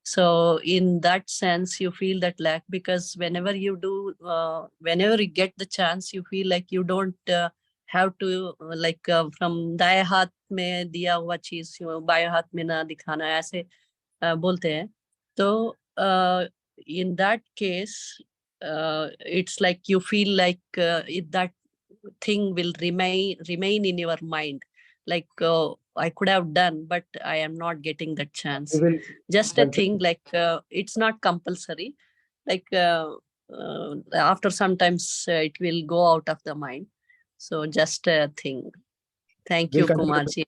So in that sense, you feel that lack, because whenever you do, whenever you get the chance, you feel like you don't have to from दाएं हाथ में दिया हुआ चीज बाएं हाथ में ना दिखाना, ऐसे बोलते हैं. So in that case, it's like you feel like that thing will remain in your mind, like I could have done, but I am not getting that chance. Just a thing, like it's not compulsory, like after sometimes it will go out of the mind. So just a thing. Thank you, Kumarji.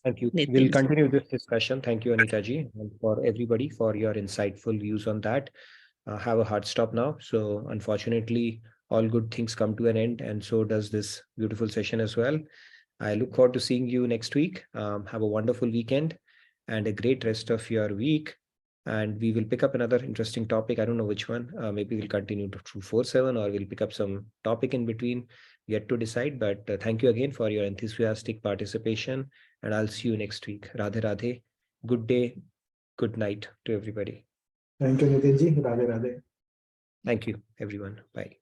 Thank you. We'll continue this discussion. Thank you, Anita ji, and for everybody for your insightful views on that. have a hard stop now. So unfortunately, all good things come to an end, and so does this beautiful session as well. I look forward to seeing you next week. Have a wonderful weekend and a great rest of your week. And we will pick up another interesting topic. I don't know which one. Maybe we'll continue to 247, or we'll pick up some topic in between. Yet to decide. But thank you again for your enthusiastic participation. And I'll see you next week. Radhe Radhe. Good day. Good night to everybody. Thank you, Nitin ji. Radhe Radhe. Thank you, everyone. Bye.